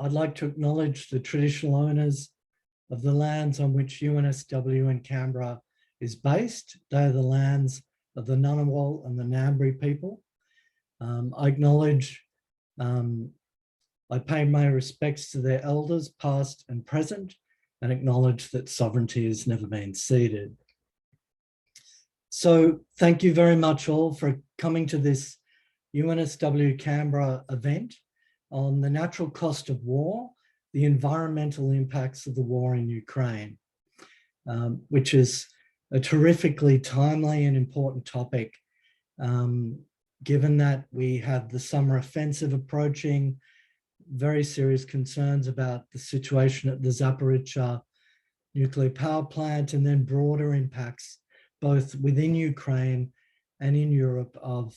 I'd like to acknowledge the traditional owners of the lands on which UNSW in Canberra is based. They are the lands of the Ngunnawal and the Ngambri people. I acknowledge, I pay my respects to their elders, past and present, and acknowledge that sovereignty has never been ceded. So thank you very much all for coming to this UNSW Canberra event on the natural cost of war, the environmental impacts of the war in Ukraine, which is a terrifically timely and important topic, given that we have the summer offensive approaching, very serious concerns about the situation at the Zaporizhzhia nuclear power plant, and then broader impacts both within Ukraine and in Europe of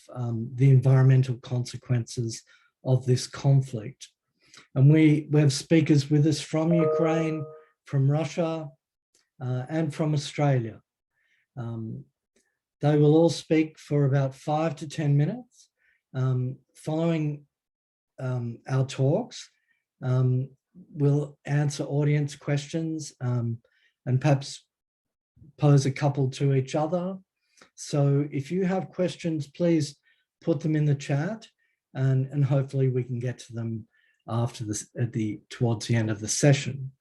the environmental consequences of this conflict. And we have speakers with us from Ukraine, from Russia, and from Australia. They will all speak for about 5 to 10 minutes. Following our talks, we'll answer audience questions and perhaps pose a couple to each other. So if you have questions, please put them in the chat, and hopefully we can get to them after this, towards the end of the session.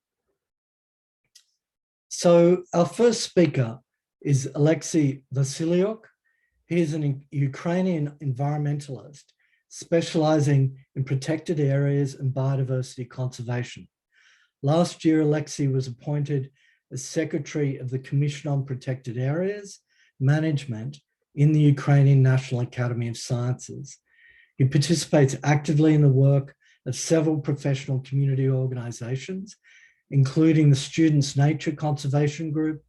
So our first speaker is Alexei Vasilyuk. He is a Ukrainian environmentalist specializing in protected areas and biodiversity conservation. Last year, Alexei was appointed as Secretary of the Commission on Protected Areas Management in the Ukrainian National Academy of Sciences. He participates actively in the work of several professional community organizations, including the Students' Nature Conservation Group,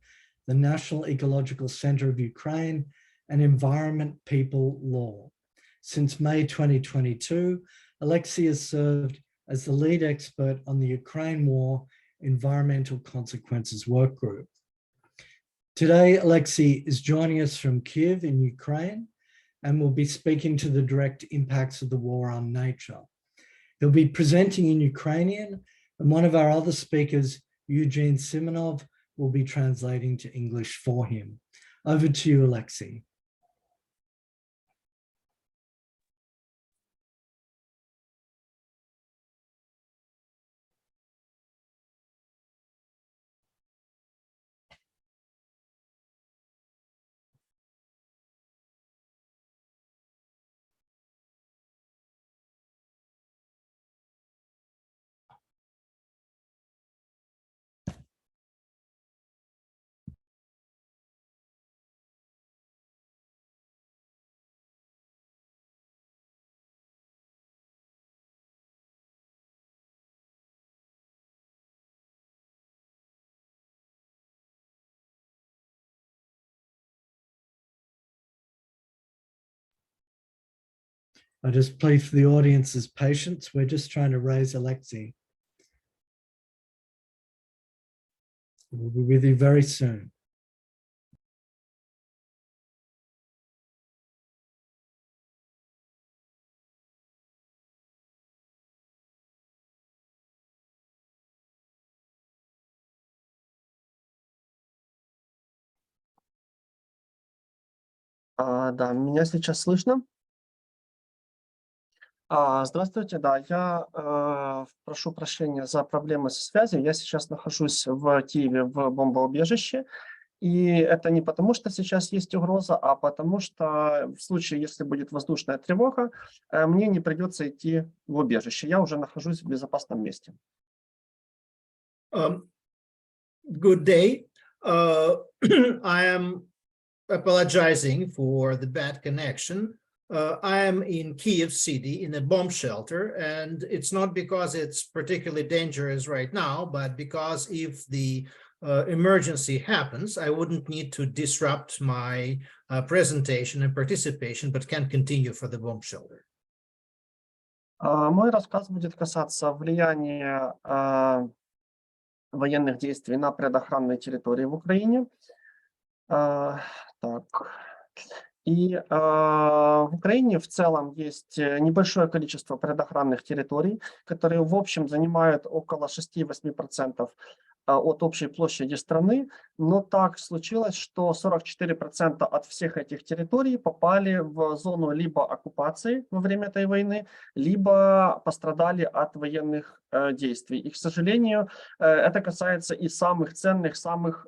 the National Ecological Center of Ukraine, and Environment People Law. Since May 2022, Alexei has served as the lead expert on the Ukraine War Environmental Consequences Work Group. Today, Alexei is joining us from Kyiv in Ukraine and will be speaking to the direct impacts of the war on nature. He'll be presenting in Ukrainian, and one of our other speakers, Eugene Simonov, will be translating to English for him. Over to you, Alexei. I just plead for the audience's patience. We're just trying to raise Alexei. We'll be with you very soon. Да, меня сейчас слышно? Здравствуйте, да, я прошу прощения за проблемы со связью. Я сейчас нахожусь в Киеве в бомбоубежище, и это не потому, что сейчас есть угроза, а потому что в случае, если будет воздушная тревога, мне не придется идти в убежище. Я уже нахожусь в безопасном месте. Good day. I am apologizing for the bad connection. I am in Kyiv city in a bomb shelter, and it's not because it's particularly dangerous right now, but because if the emergency happens, I wouldn't need to disrupt my presentation and participation, but can continue for the bomb shelter. Мой рассказ будет касаться влияния военных действий на предохранной территории в Украине. Так. И в Украине в целом есть небольшое количество природоохранных территорий, которые в общем занимают около 6-8% от общей площади страны. Но так случилось, что 44% от всех этих территорий попали в зону либо оккупации во время этой войны, либо пострадали от военных действий. И, к сожалению, это касается и самых ценных, самых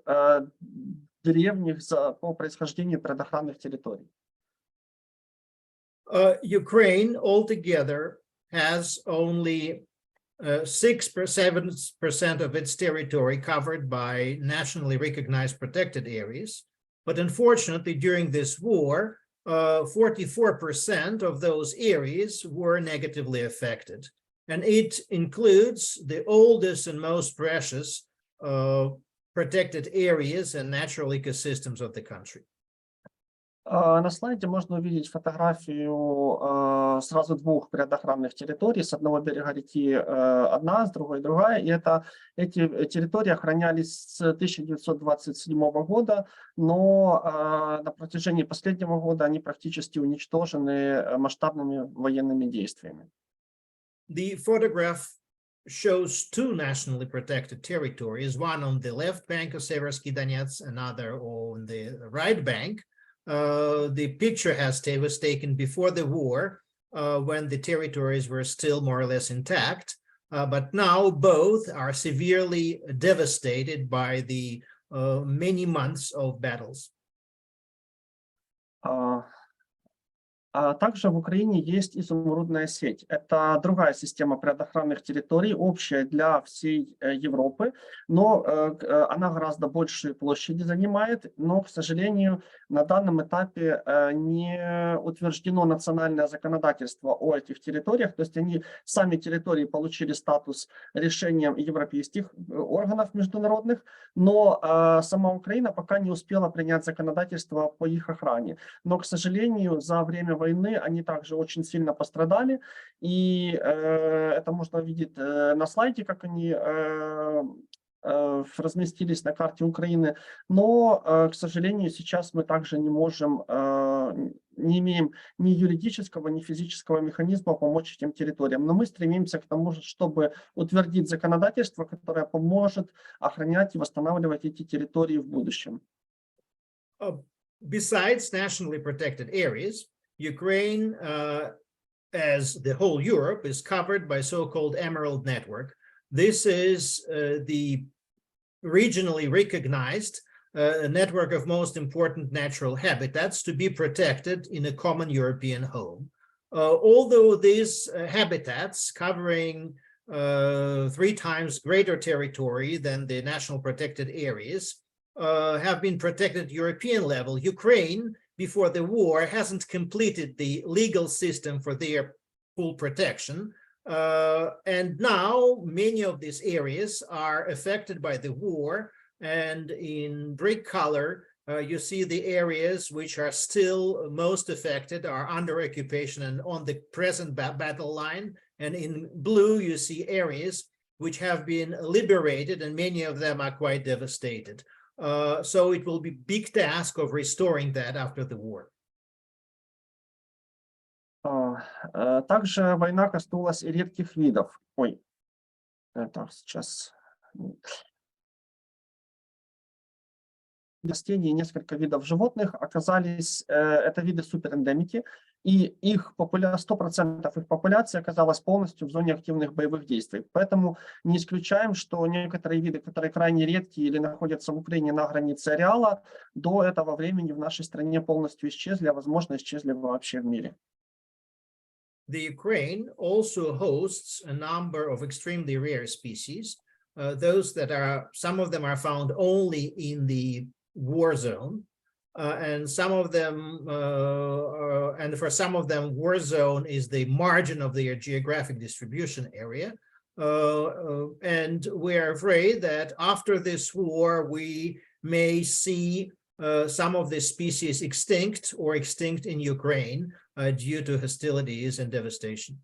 древних по происхождению природоохранных территорий. Ukraine altogether has only 6% of its territory covered by nationally recognized protected areas. But unfortunately, during this war, 44% of those areas were negatively affected. And it includes the oldest and most precious protected areas and natural ecosystems of the country. На слайде можно увидеть фотографию сразу двух природоохранных территорий. С одного берега реки одна, с другой другая. И эти территории охранялись с 1927 года, но на протяжении последнего года они практически уничтожены масштабными военными действиями. The photograph shows two nationally protected territories, one on the left bank of Seversky Donets, another on the right bank. The picture was taken before the war, when the territories were still more or less intact, but now both are severely devastated by the many months of battles. Также в Украине есть изумрудная сеть. Это другая система природоохранных территорий, общая для всей Европы, но она гораздо большие площади занимает, но, к сожалению, на данном этапе не утверждено национальное законодательство о этих территориях, то есть они сами территории получили статус решением европейских органов международных, но сама Украина пока не успела принять законодательство по их охране. Но, к сожалению, за время войны они также очень сильно пострадали, и это можно видеть на слайде, как они разместились на карте Украины, но, к сожалению, сейчас мы также не можем, не имеем ни юридического, ни физического механизма помочь этим территориям, но мы стремимся к тому, чтобы утвердить законодательство, которое поможет охранять и восстанавливать эти территории в будущем. Besides nationally protected areas, Ukraine, as the whole Europe, is covered by so-called Emerald Network. This is the regionally recognized network of most important natural habitats to be protected in a common European home. Although these habitats, covering 3 times greater territory than the national protected areas, have been protected at European level, Ukraine, before the war, hasn't completed the legal system for their full protection. And now many of these areas are affected by the war, and in brick color, you see the areas which are still most affected are under occupation and on the present battle line. And in blue, you see areas which have been liberated, and many of them are quite devastated. So it will be a big task of restoring that after the war. Также война коснулась и редких видов. Это сейчас растений, несколько видов животных оказались, это виды суперэндемики, и их 100% их популяции оказалась полностью в зоне активных боевых действий. Поэтому не исключаем, что некоторые виды, которые крайне редкие или находятся в Украине на границе ареала, до этого времени в нашей стране полностью исчезли, а возможно исчезли вообще в мире. The Ukraine also hosts a number of extremely rare species. Those that are, some of them are found only in the war zone, and some of them, and for some of them, war zone is the margin of their geographic distribution area. And we're afraid that after this war, we may see some of the species extinct or extinct in Ukraine due to hostilities and devastation.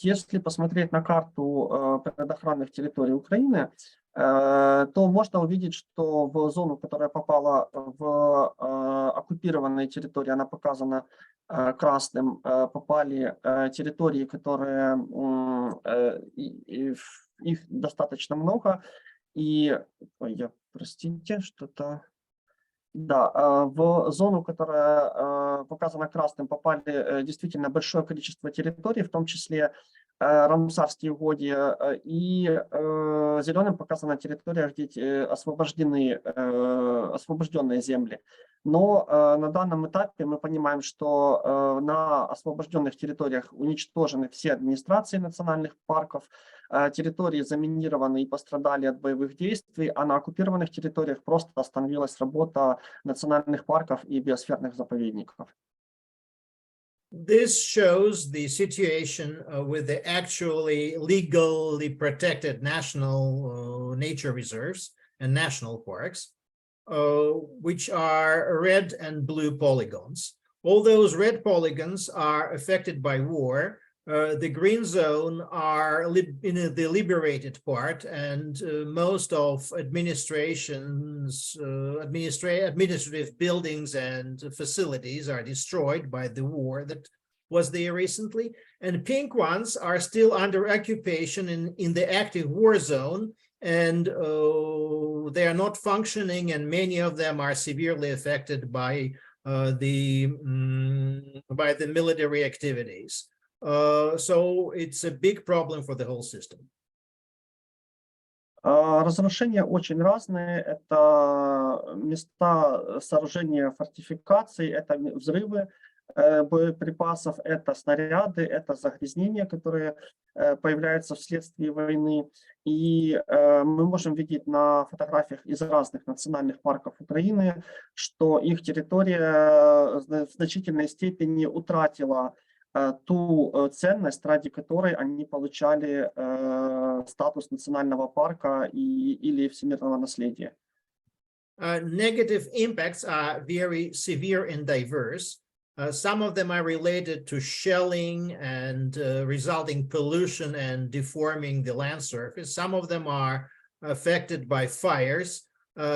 Если посмотреть на карту природоохранных территорий Украины, то можно увидеть, что в зону, которая попала в оккупированные территории, она показана красным, попали территории, которые их достаточно много. И, простите, что-то... Да, в зону, которая показана красным, попали действительно большое количество территорий, в том числе Рамсарские угодья, и зеленым показана территория, где освобожденные земли. Но на данном этапе мы понимаем, что на освобожденных территориях уничтожены все администрации национальных парков, территории заминированы и пострадали от боевых действий, а на оккупированных территориях просто остановилась работа национальных парков и биосферных заповедников. This shows the situation with the actually legally protected national nature reserves and national parks, which are red and blue polygons. All those red polygons are affected by war. The green zone are in the liberated part, and most of administrative buildings and facilities are destroyed by the war that was there recently. And pink ones are still under occupation in the active war zone, and they are not functioning, and many of them are severely affected by the military activities. So it's a big problem for the whole system. Разрушения очень разные. Это места сооружения фортификаций, это взрывы боеприпасов, это снаряды, это загрязнения, которые появляются вследствие войны. И мы можем видеть на фотографиях из разных национальных парков Украины, что их территория в значительной степени утратила ту ценность, ради которой они получали статус национального парка или всемирного наследия. Negative impacts are very severe and diverse. Some of them are related to shelling and resulting pollution and deforming the land surface. Some of them are affected by fires.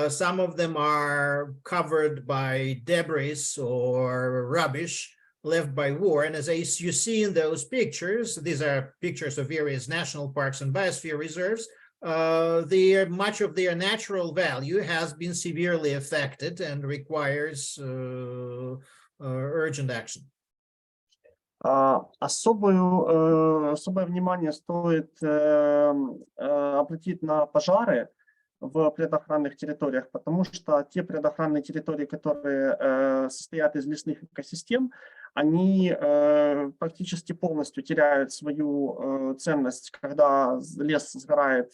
Some of them are covered by debris or rubbish left by war. And as you see in those pictures, these are pictures of various national parks and biosphere reserves. Much of their natural value has been severely affected and requires urgent action. Особое внимание стоит обратить на пожары в предохранных территориях, потому что те предохранные территории, которые состоят из лесных экосистем, они практически полностью теряют свою ценность, когда лес сгорает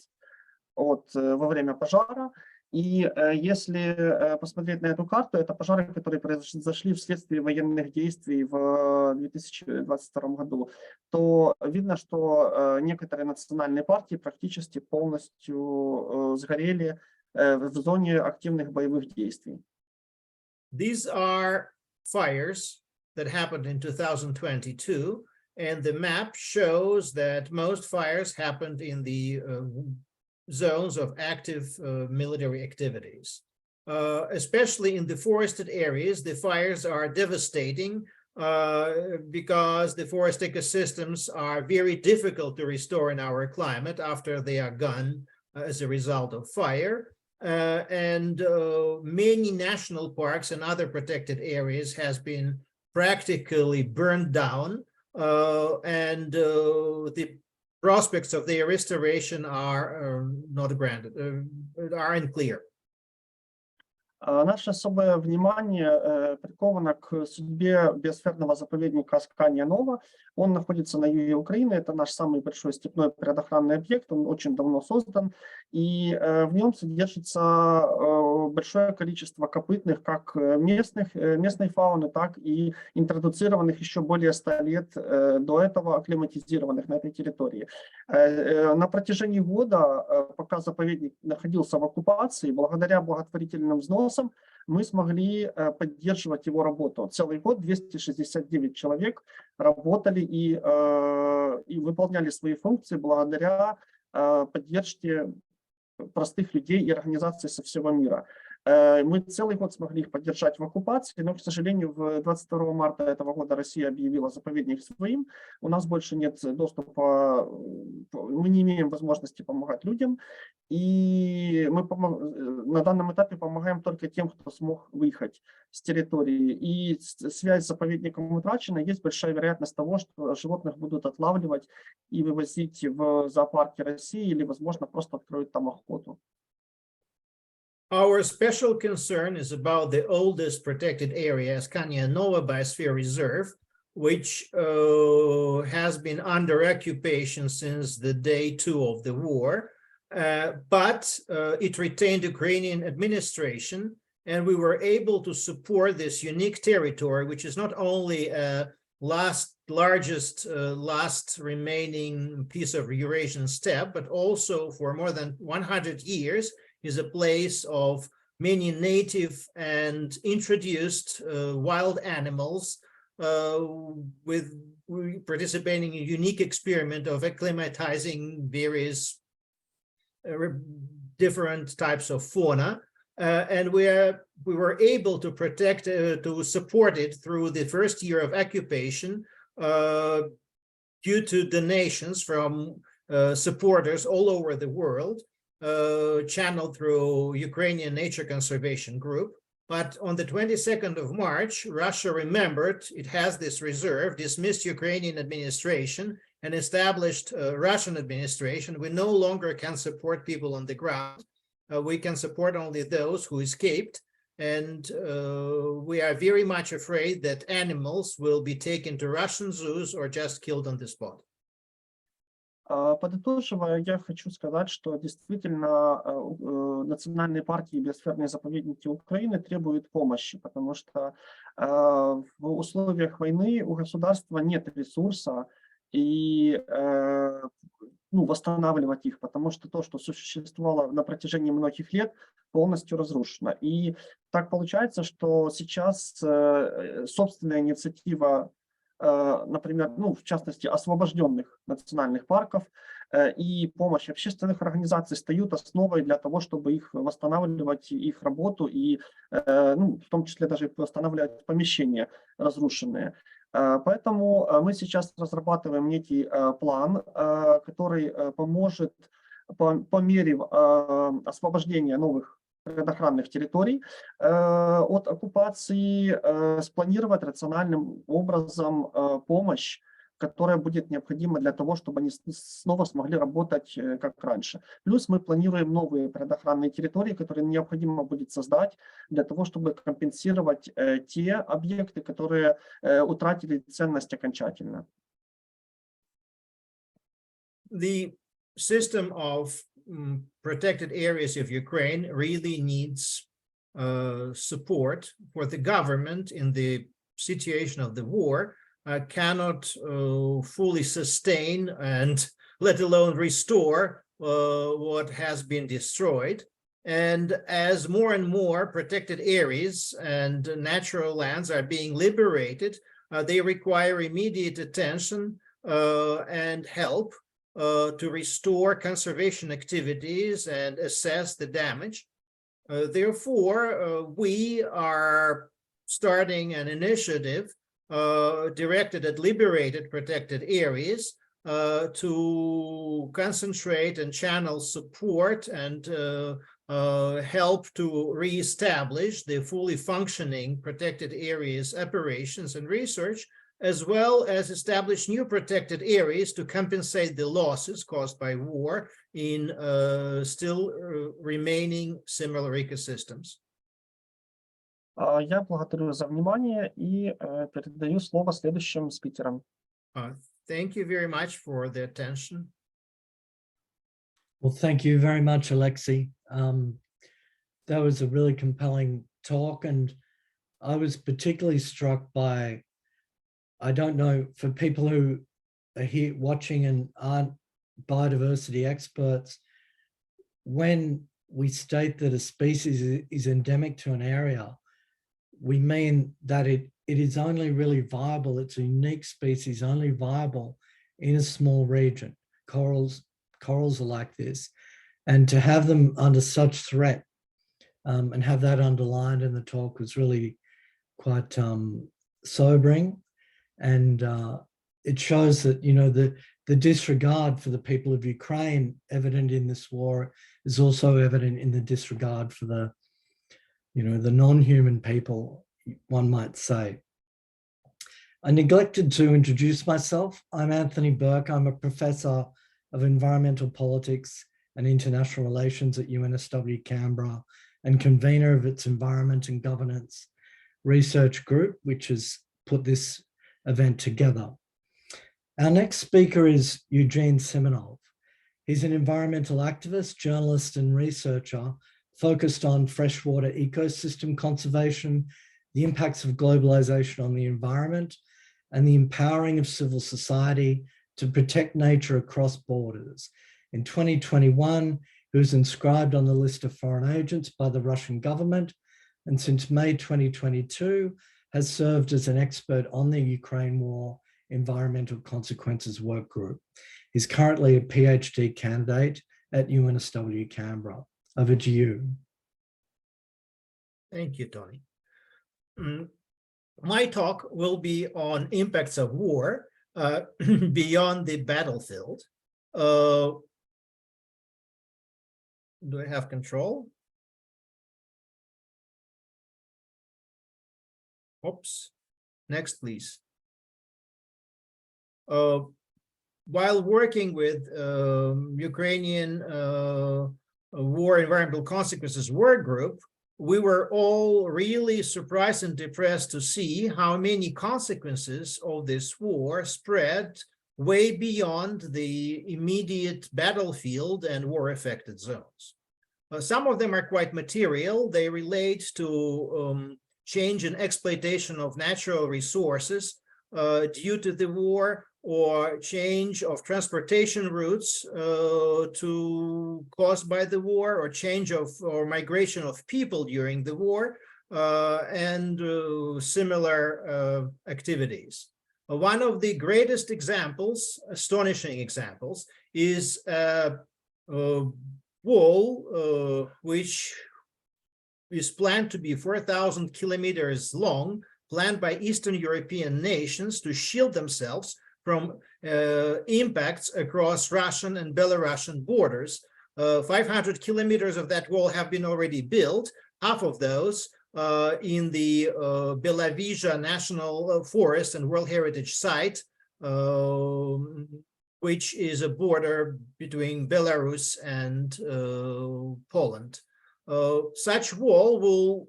во время пожара. И если посмотреть на эту карту, это пожары, которые произошли вследствие военных действий в 2022 году, то видно, что некоторые национальные парки практически полностью сгорели в зоне активных боевых действий. These are fires that happened in 2022, and the map shows that most fires happened in the zones of active military activities. Especially in the forested areas, the fires are devastating because the forest ecosystems are very difficult to restore in our climate after they are gone as a result of fire. And many national parks and other protected areas has been practically burned down, and the prospects of their restoration are not granted, are unclear. Наше особое внимание приковано к судьбе биосферного заповедника Аскания-Нова. Он находится на юге Украины. Это наш самый большой степной природоохранный объект. Он очень давно создан. И в нем содержится большое количество копытных, как местной фауны, так и интродуцированных еще более 100 лет до этого, акклиматизированных на этой территории. На протяжении года, пока заповедник находился в оккупации, благодаря благотворительным взносам, мы смогли поддерживать его работу. Целый год 269 человек работали и выполняли свои функции благодаря поддержке простых людей и организаций со всего мира. Мы целый год смогли их поддержать в оккупации, но, к сожалению, 22 марта этого года Россия объявила заповедник своим. У нас больше нет доступа, мы не имеем возможности помогать людям. И мы на данном этапе помогаем только тем, кто смог выехать с территории. И связь с заповедником утрачена. Есть большая вероятность того, что животных будут отлавливать и вывозить в зоопарки России или, возможно, просто откроют там охоту. Our special concern is about the oldest protected area, Skania-Nova Biosphere Reserve, which has been under occupation since the day 2 of the war, but it retained Ukrainian administration, and we were able to support this unique territory, which is not only last remaining piece of Eurasian steppe, but also for more than 100 years is a place of many native and introduced wild animals with participating in a unique experiment of acclimatizing various different types of fauna. And we were able to protect, to support it through the first year of occupation due to donations from supporters all over the world, channeled through Ukrainian Nature Conservation Group. But on the 22nd of March, Russia remembered it has this reserve, dismissed Ukrainian administration, and established Russian administration. We no longer can support people on the ground. We can support only those who escaped. And we are very much afraid that animals will be taken to Russian zoos or just killed on the spot. Подытоживая, я хочу сказать, что действительно национальные парки и биосферные заповедники Украины требуют помощи, потому что в условиях войны у государства нет ресурса и восстанавливать их, потому что то, что существовало на протяжении многих лет, полностью разрушено. И так получается, что сейчас собственная инициатива, например, в частности, освобожденных национальных парков и помощь общественных организаций стают основой для того, чтобы их восстанавливать, их работу и в том числе даже восстанавливать помещения разрушенные. Поэтому мы сейчас разрабатываем некий план, который поможет по мере освобождения новых природоохранных территорий от оккупации спланировать рациональным образом помощь, которая будет необходима для того, чтобы они снова смогли работать как раньше. Плюс мы планируем новые природоохранные территории, которые необходимо будет создать для того, чтобы компенсировать те объекты, которые утратили ценность окончательно. The system of protected areas of Ukraine really needs support for the government in the situation of the war. Cannot fully sustain and let alone restore what has been destroyed. And as more and more protected areas and natural lands are being liberated, they require immediate attention and help to restore conservation activities and assess the damage. Therefore, we are starting an initiative directed at liberated protected areas to concentrate and channel support and help to reestablish the fully functioning protected areas operations and research, as well as establish new protected areas to compensate the losses caused by war in still remaining similar ecosystems. Я благодарю за внимание и передаю слово следующим спикерам. Thank you very much for the attention. Well, thank you very much, Alexei. That was a really compelling talk, and I was particularly struck by, I don't know, for people who are here watching and aren't biodiversity experts, when we state that a species is endemic to an area, we mean that it is only really viable, it's a unique species, only viable in a small region. Corals are like this. And to have them under such threat and have that underlined in the talk was really quite sobering. And it shows that, you know, the disregard for the people of Ukraine evident in this war is also evident in the disregard for the, you know, the non-human people, one might say. I neglected to introduce myself. I'm Anthony Burke. I'm a professor of environmental politics and international relations at UNSW Canberra and convener of its environment and governance research group, which has put this event together. Our next speaker is Eugene Simonov. He's an environmental activist, journalist, and researcher focused on freshwater ecosystem conservation, the impacts of globalization on the environment, and the empowering of civil society to protect nature across borders. In 2021, he was inscribed on the list of foreign agents by the Russian government, and since May 2022, has served as an expert on the Ukraine war environmental consequences work group. He's currently a PhD candidate at UNSW Canberra. Over to you. Thank you, Tony. My talk will be on impacts of war beyond the battlefield. Do I have control? Oops. Next, please. While working with Ukrainian war environmental consequences work group, we were all really surprised and depressed to see how many consequences of this war spread way beyond the immediate battlefield and war-affected zones. Some of them are quite material. They relate to change in exploitation of natural resources due to the war, or change of transportation routes caused by the war, or change of or migration of people during the war, and similar activities. One of the greatest examples, astonishing examples, is a wall which is planned to be 4,000 kilometers long, planned by Eastern European nations to shield themselves from impacts across Russian and Belarusian borders. 500 kilometers of that wall have been already built, half of those in the Belavizha National Forest and World Heritage Site, which is a border between Belarus and Poland. Such wall will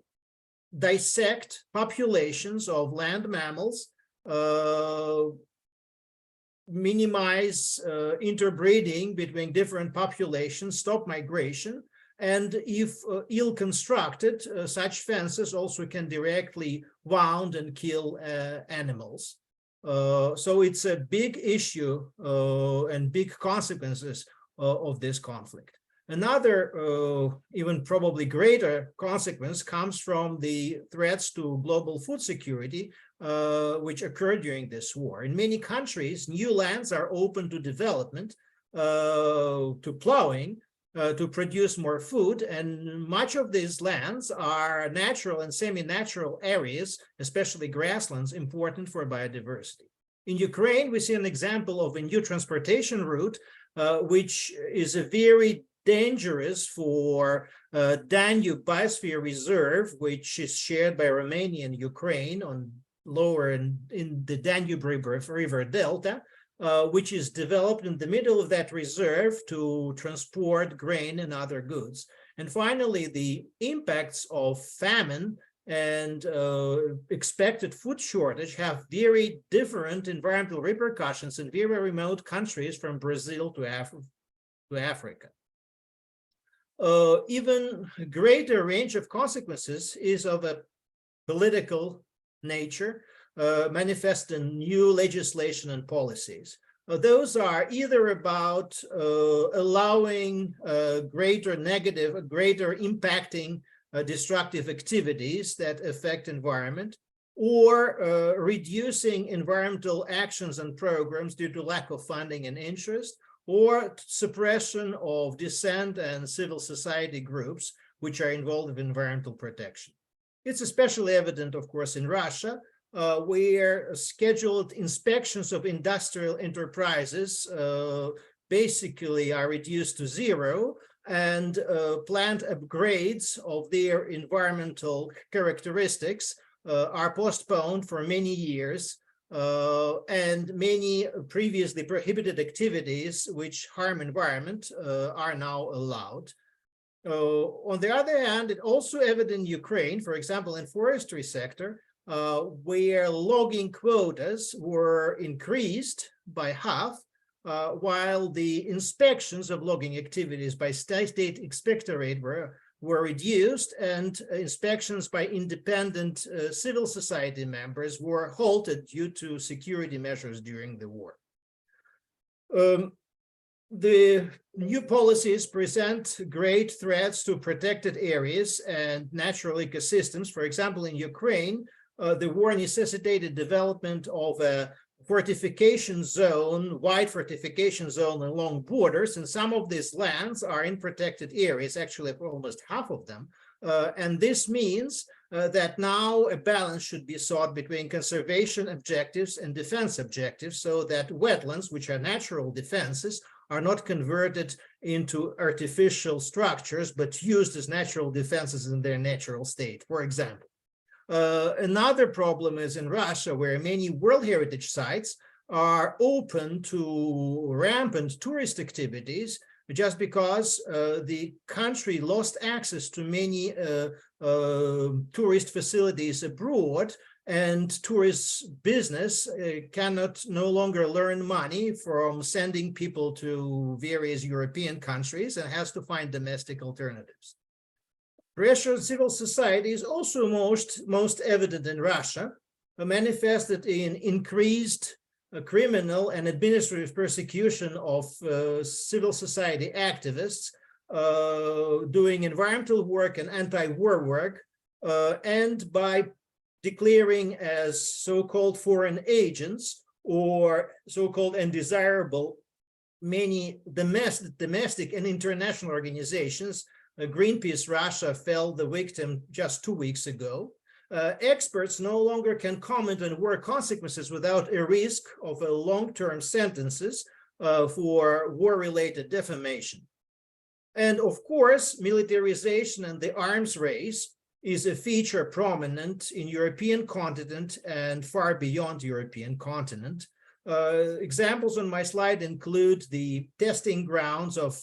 dissect populations of land mammals, minimize interbreeding between different populations, stop migration, and if ill-constructed, such fences also can directly wound and kill animals. So it's a big issue and big consequences of this conflict. Another, even probably greater consequence comes from the threats to global food security, which occurred during this war. In many countries, new lands are open to development, to plowing, to produce more food, and much of these lands are natural and semi-natural areas, especially grasslands, important for biodiversity. In Ukraine, we see an example of a new transportation route, which is a very dangerous for Danube Biosphere Reserve, which is shared by Romania and Ukraine on lower in the Danube River Delta, which is developed in the middle of that reserve to transport grain and other goods. And finally, the impacts of famine and expected food shortage have very different environmental repercussions in very remote countries from Brazil to Africa. Even greater range of consequences is of a political nature, manifest in new legislation and policies. Those are either about allowing greater impacting destructive activities that affect environment, or reducing environmental actions and programs due to lack of funding and interest, or suppression of dissent and civil society groups which are involved in environmental protection. It's especially evident, of course, in Russia, where scheduled inspections of industrial enterprises basically are reduced to zero, and plant upgrades of their environmental characteristics are postponed for many years, and many previously prohibited activities which harm environment are now allowed. On the other hand, it also evident in Ukraine, for example, in forestry sector, where logging quotas were increased by half, while the inspections of logging activities by state inspectorate were reduced, and inspections by independent civil society members were halted due to security measures during the war. The new policies present great threats to protected areas and natural ecosystems. For example, in Ukraine, the war necessitated development of a fortification zone, wide fortification zone along borders, and some of these lands are in protected areas, actually almost half of them. And this means that now a balance should be sought between conservation objectives and defense objectives, so that wetlands, which are natural defenses, are not converted into artificial structures, but used as natural defenses in their natural state, for example. Another problem is in Russia, where many World Heritage sites are open to rampant tourist activities just because the country lost access to many tourist facilities abroad, and tourist business cannot no longer learn money from sending people to various European countries and has to find domestic alternatives. Pressure on civil society is also most evident in Russia, manifested in increased criminal and administrative persecution of civil society activists doing environmental work and anti-war work, and by declaring as so-called foreign agents or so-called undesirable many domestic and international organizations. Greenpeace Russia fell the victim just 2 weeks ago. Experts no longer can comment on war consequences without a risk of a long-term sentences for war-related defamation. And of course, militarization and the arms race is a feature prominent in European continent and far beyond European continent. Examples on my slide include the testing grounds of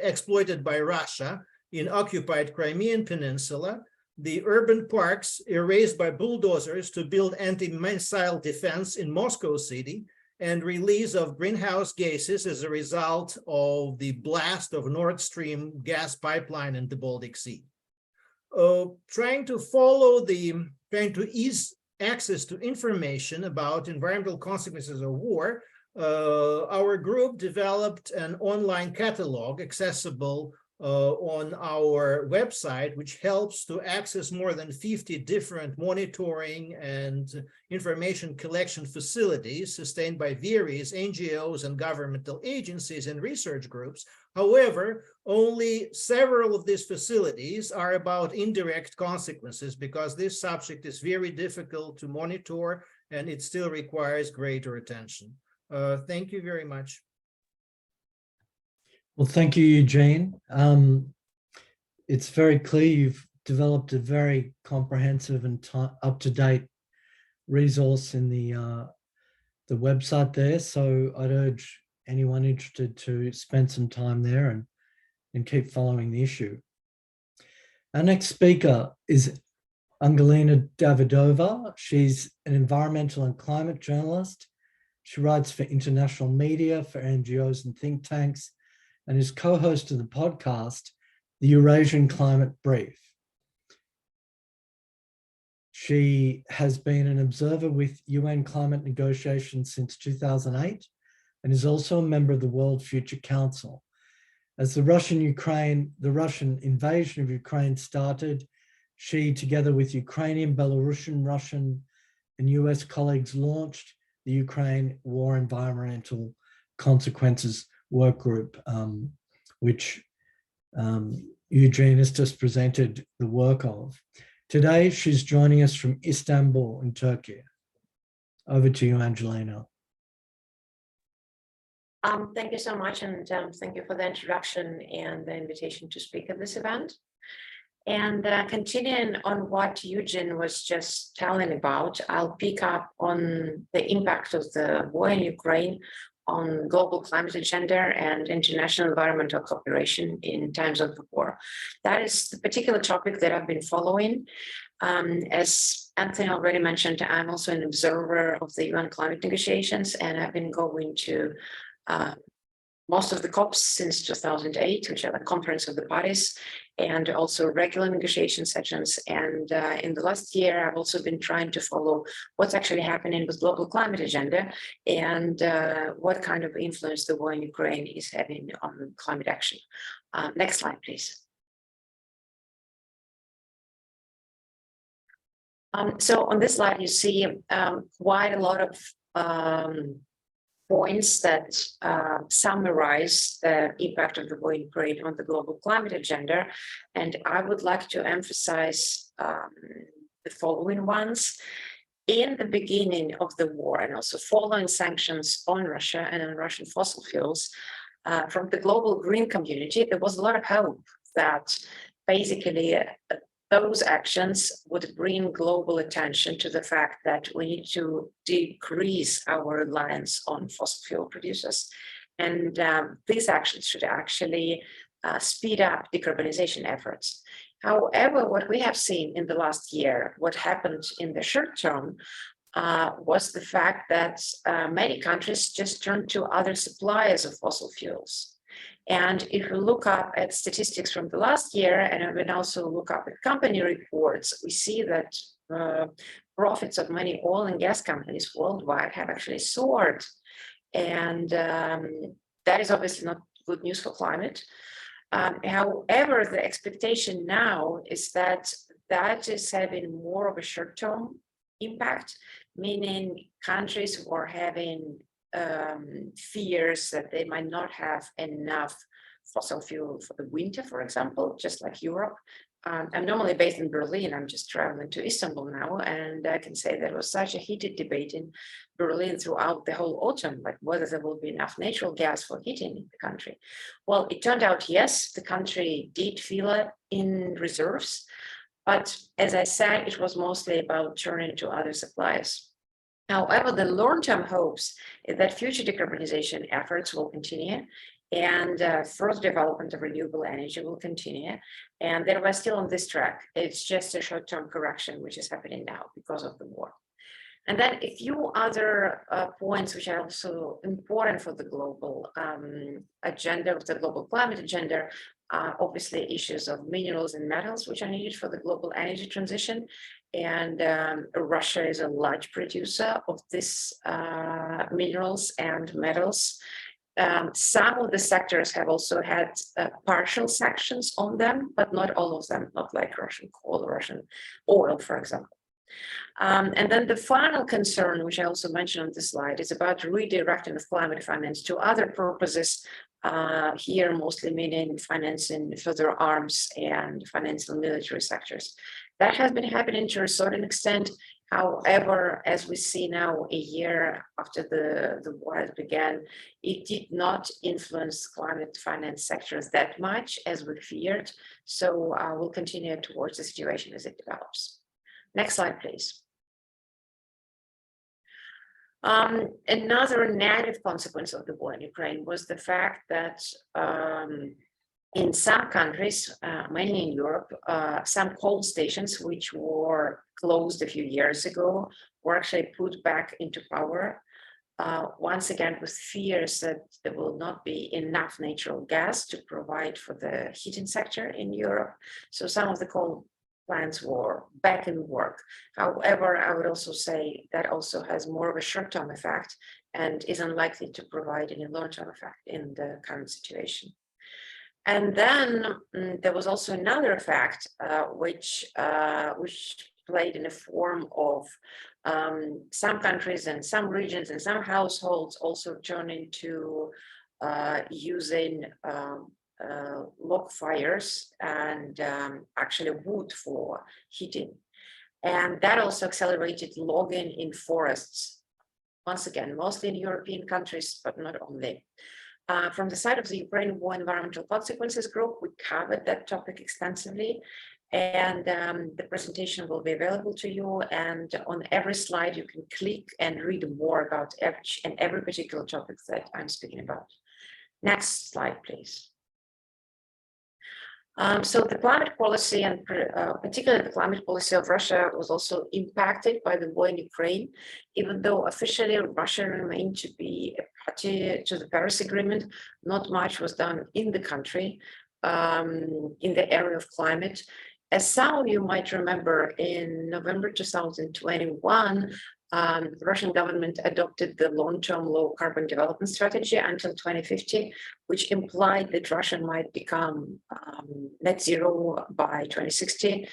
exploited by Russia in occupied Crimean Peninsula, the urban parks erased by bulldozers to build anti-missile defense in Moscow City, and release of greenhouse gases as a result of the blast of Nord Stream gas pipeline in the Baltic Sea. Trying to ease access to information about environmental consequences of war, our group developed an online catalog accessible on our website, which helps to access more than 50 different monitoring and information collection facilities sustained by various NGOs and governmental agencies and research groups. However, only several of these facilities are about indirect consequences, because this subject is very difficult to monitor and it still requires greater attention. Thank you very much. Well, thank you, Eugene. It's very clear you've developed a very comprehensive and up-to-date resource in the website there. So I'd urge anyone interested to spend some time there and keep following the issue. Our next speaker is Angelina Davidova. She's an environmental and climate journalist. She writes for international media, for NGOs and think tanks, and is co-host of the podcast, The Eurasian Climate Brief. She has been an observer with UN climate negotiations since 2008 and is also a member of the World Future Council. As the Russian invasion of Ukraine started, she, together with Ukrainian, Belarusian, Russian, and US colleagues, launched the Ukraine War Environmental consequences work group, which Eugene has just presented the work of. Today, she's joining us from Istanbul in Turkey. Over to you, Angelina. Thank you so much, and thank you for the introduction and the invitation to speak at this event. And continuing on what Eugene was just telling about, I'll pick up on the impact of the war in Ukraine on global climate agenda and international environmental cooperation in times of the war. That is the particular topic that I've been following. As Anthony already mentioned, I'm also an observer of the UN climate negotiations, and I've been going to most of the COPs since 2008, which are the Conference of the Parties, and also regular negotiation sessions. And in the last year, I've also been trying to follow what's actually happening with global climate agenda and what kind of influence the war in Ukraine is having on climate action. Next slide, please. So on this slide, you see quite a lot of points that summarize the impact of the war in Ukraine on the global climate agenda. And I would like to emphasize the following ones. In the beginning of the war, and also following sanctions on Russia and on Russian fossil fuels, from the global green community, there was a lot of hope that basically those actions would bring global attention to the fact that we need to decrease our reliance on fossil fuel producers. And these actions should actually speed up decarbonization efforts. However, what we have seen in the last year, what happened in the short term, was the fact that many countries just turned to other suppliers of fossil fuels. And if we look up at statistics from the last year, and we also look up at company reports, we see that profits of many oil and gas companies worldwide have actually soared. And that is obviously not good news for climate. However, the expectation now is that that is having more of a short-term impact, meaning countries who are having fears that they might not have enough fossil fuel for the winter, for example, just like Europe. I'm normally based in Berlin. I'm just traveling to Istanbul now, and I can say there was such a heated debate in Berlin throughout the whole autumn, like whether there will be enough natural gas for heating in the country. Well, it turned out, yes, the country did fill it in reserves, but as I said, it was mostly about turning to other suppliers. However, the long-term hopes is that future decarbonization efforts will continue and further development of renewable energy will continue. And then we're still on this track. It's just a short-term correction, which is happening now because of the war. And then a few other points which are also important for the global agenda, of the global climate agenda, obviously issues of minerals and metals, which are needed for the global energy transition. And Russia is a large producer of these minerals and metals. Some of the sectors have also had partial sanctions on them, but not all of them, not like Russian coal or Russian oil, for example. And then the final concern, which I also mentioned on this slide, is about redirecting of climate finance to other purposes, here mostly meaning financing further arms and financing military sectors. That has been happening to a certain extent. However, as we see now, a year after the war began, it did not influence climate finance sectors that much as we feared. So we'll continue towards the situation as it develops. Next slide, please. Another negative consequence of the war in Ukraine was the fact that in some countries, mainly in Europe, some coal stations which were closed a few years ago were actually put back into power, once again with fears that there will not be enough natural gas to provide for the heating sector in Europe. So some of the coal plants were back in work. However, I would also say that also has more of a short-term effect and is unlikely to provide any long-term effect in the current situation. And then there was also another effect which played in the form of Some countries and some regions and some households also turning to using log fires and actually wood for heating. And that also accelerated logging in forests. Once again, mostly in European countries, but not only. From the side of the Ukraine War Environmental Consequences Group, we covered that topic extensively, and the presentation will be available to you. And on every slide, you can click and read more about every particular topic that I'm speaking about. Next slide, please. So the climate policy, and particularly the climate policy of Russia, was also impacted by the war in Ukraine, even though officially Russia remained to be a party to the Paris Agreement. Not much was done in the country in the area of climate. As some of you might remember, in November 2021, the Russian government adopted the long-term low carbon development strategy until 2050, which implied that Russia might become net zero by 2060.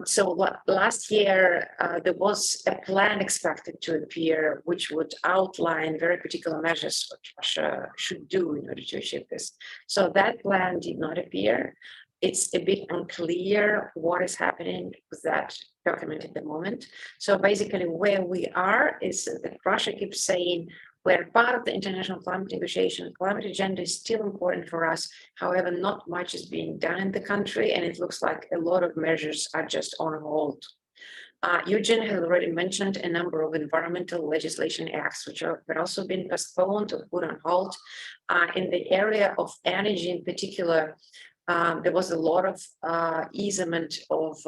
So last year, there was a plan expected to appear, which would outline very particular measures what Russia should do in order to achieve this. So that plan did not appear. It's a bit unclear what is happening with that document at the moment. So basically where we are is that Russia keeps saying we're part of the international climate negotiation. Climate agenda is still important for us. However, not much is being done in the country, and it looks like a lot of measures are just on hold. Eugene has already mentioned a number of environmental legislation acts, which have also been postponed or put on hold. In the area of energy in particular, there was a lot of easement of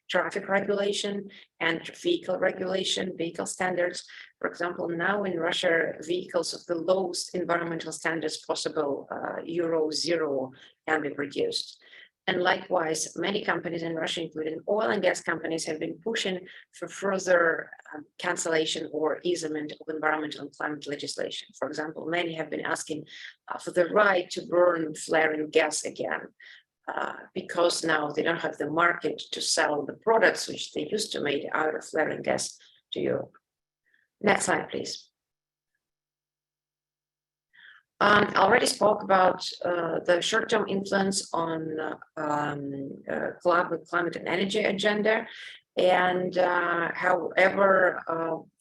traffic regulation and vehicle regulation, vehicle standards. For example, now in Russia, vehicles of the lowest environmental standards possible, Euro 0, can be produced. And likewise, many companies in Russia, including oil and gas companies, have been pushing for further cancellation or easement of environmental and climate legislation. For example, many have been asking for the right to burn flaring gas again, because now they don't have the market to sell the products which they used to make out of flaring gas to Europe. Next slide, please. I already spoke about the short-term influence on climate and energy agenda. And however,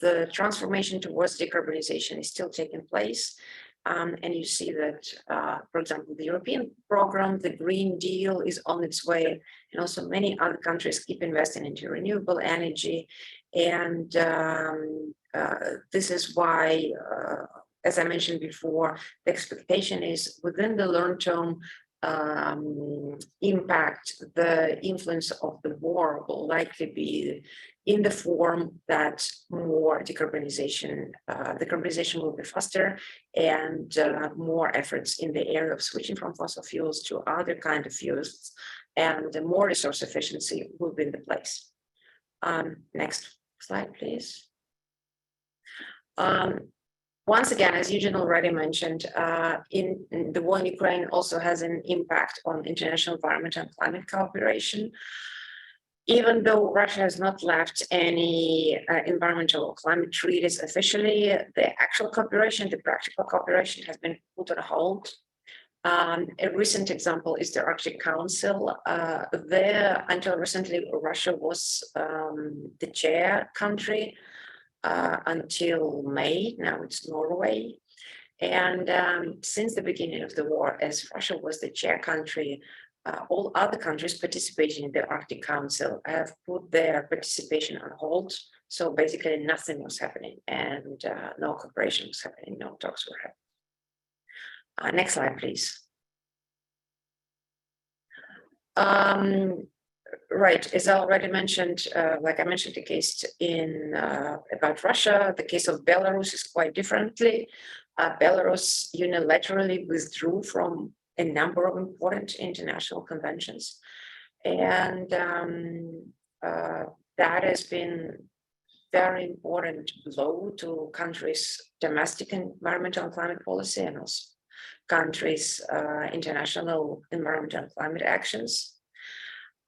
the transformation towards decarbonization is still taking place. And you see that, for example, the European program, the Green Deal, is on its way. And also many other countries keep investing into renewable energy. And this is why, as I mentioned before, the expectation is within the long-term impact, the influence of the war will likely be in the form that more decarbonization will be faster, and more efforts in the area of switching from fossil fuels to other kind of fuels, and more resource efficiency will be in the place. Next slide, please. Once again, as Eugene already mentioned, in the war in Ukraine also has an impact on international environmental and climate cooperation. Even though Russia has not left any environmental or climate treaties officially, the actual cooperation, the practical cooperation has been put on hold. A recent example is the Arctic Council. There, until recently, Russia was the chair country until May. Now it's Norway. And since the beginning of the war, as Russia was the chair country, all other countries participating in the Arctic Council have put their participation on hold. So basically nothing was happening, and no cooperation was happening, no talks were happening. Next slide, please. Right, as I already mentioned, like I mentioned, the case in about Russia, the case of Belarus is quite differently. Belarus unilaterally withdrew from a number of important international conventions, and that has been very important blow to countries' domestic environmental and climate policy, and also countries' international environmental and climate actions.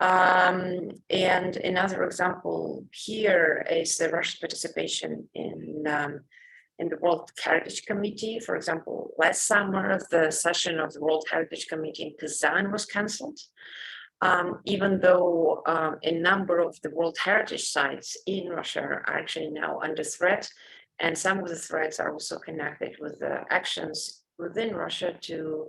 And another example here is the Russian participation in the World Heritage Committee. For example, last summer, the session of the World Heritage Committee in Kazan was cancelled, even though a number of the World Heritage sites in Russia are actually now under threat. And some of the threats are also connected with the actions within Russia to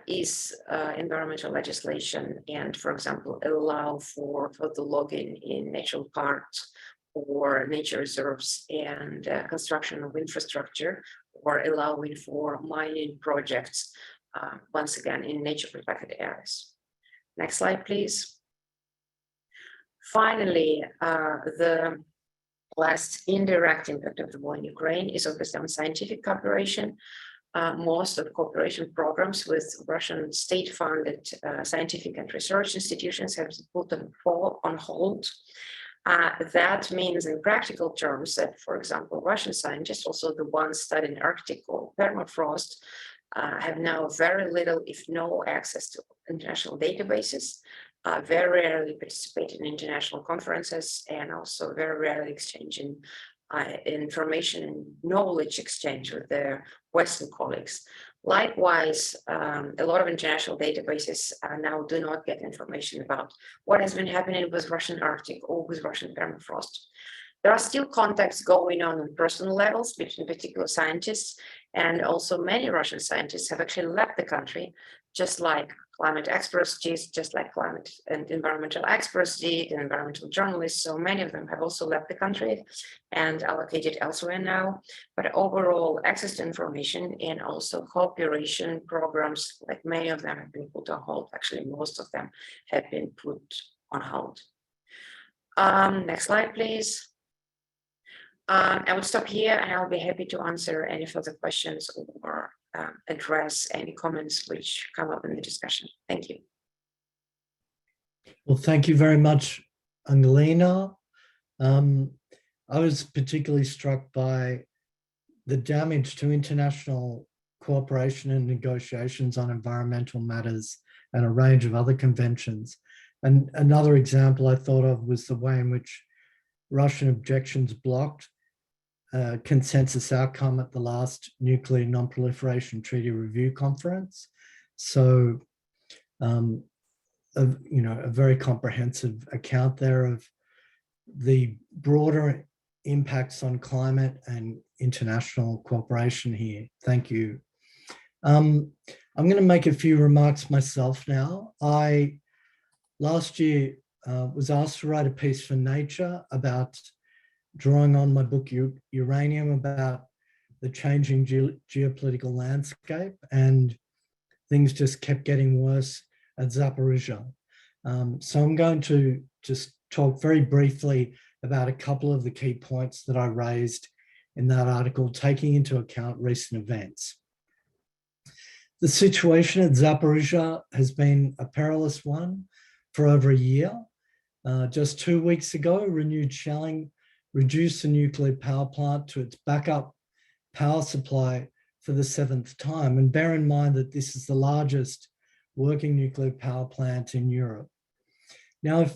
ease environmental legislation and, for example, allow for the logging in national parks or nature reserves and construction of infrastructure, or allowing for mining projects, once again, in nature protected areas. Next slide, please. Finally, the last indirect impact of the war in Ukraine is obviously on scientific cooperation. Most of the cooperation programs with Russian state-funded scientific and research institutions have been put on hold. That means in practical terms that, for example, Russian scientists, also the ones studying Arctic or permafrost, have now very little, if no, access to international databases, very rarely participate in international conferences, and also very rarely exchanging information and knowledge exchange with their Western colleagues. Likewise, a lot of international databases now do not get information about what has been happening with Russian Arctic or with Russian permafrost. There are still contacts going on personal levels between particular scientists, and also many Russian scientists have actually left the country, just like climate experts did, just like climate and environmental experts did, and environmental journalists. So many of them have also left the country and allocated elsewhere now. But overall, access to information and also cooperation programs, like many of them have been put on hold. Actually, most of them have been put on hold. Next slide, please. I will stop here and I'll be happy to answer any further questions or address any comments which come up in the discussion. Thank you. Well, thank you very much, Angelina. I was particularly struck by the damage to international cooperation and negotiations on environmental matters and a range of other conventions. And another example I thought of was the way in which Russian objections blocked consensus outcome at the last Nuclear Non-Proliferation Treaty Review Conference. So, a very comprehensive account there of the broader impacts on climate and international cooperation here. Thank you. I'm going to make a few remarks myself now. I last year was asked to write a piece for Nature about drawing on my book Uranium, about the changing geopolitical landscape, and things just kept getting worse at Zaporizhzhia. So I'm going to just talk very briefly about a couple of the key points that I raised in that article, taking into account recent events. The situation at Zaporizhzhia has been a perilous one for over a year. Just 2 weeks ago, renewed shelling reduced the nuclear power plant to its backup power supply for the 7th time. And bear in mind that this is the largest working nuclear power plant in Europe. Now,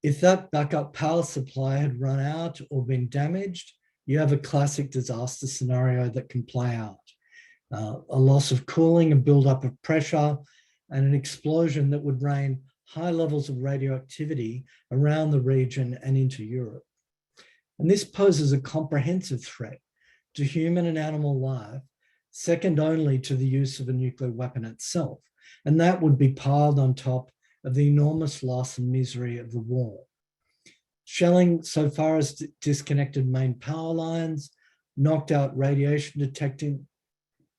if that backup power supply had run out or been damaged, you have a classic disaster scenario that can play out. A loss of cooling, a buildup of pressure, and an explosion that would rain high levels of radioactivity around the region and into Europe. And this poses a comprehensive threat to human and animal life, second only to the use of a nuclear weapon itself. And that would be piled on top of the enormous loss and misery of the war. Shelling so far has disconnected main power lines, knocked out radiation detecting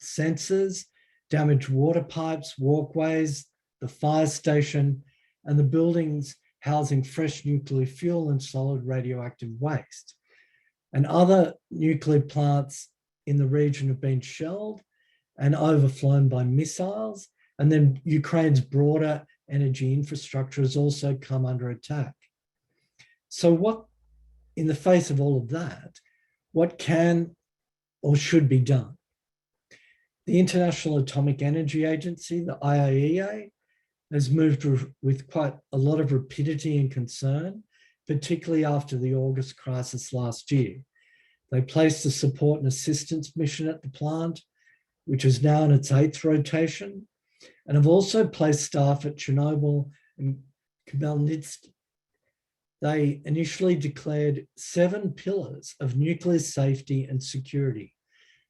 sensors, damaged water pipes, walkways, the fire station, and the buildings housing fresh nuclear fuel and solid radioactive waste. And other nuclear plants in the region have been shelled and overflown by missiles. And then Ukraine's broader energy infrastructure has also come under attack. So what, in the face of all of that, what can or should be done? The International Atomic Energy Agency, the IAEA, has moved with quite a lot of rapidity and concern, particularly after the August crisis last year. They placed a support and assistance mission at the plant, which is now in its 8th rotation, and have also placed staff at Chernobyl and Khmelnytsk. They initially declared 7 pillars of nuclear safety and security,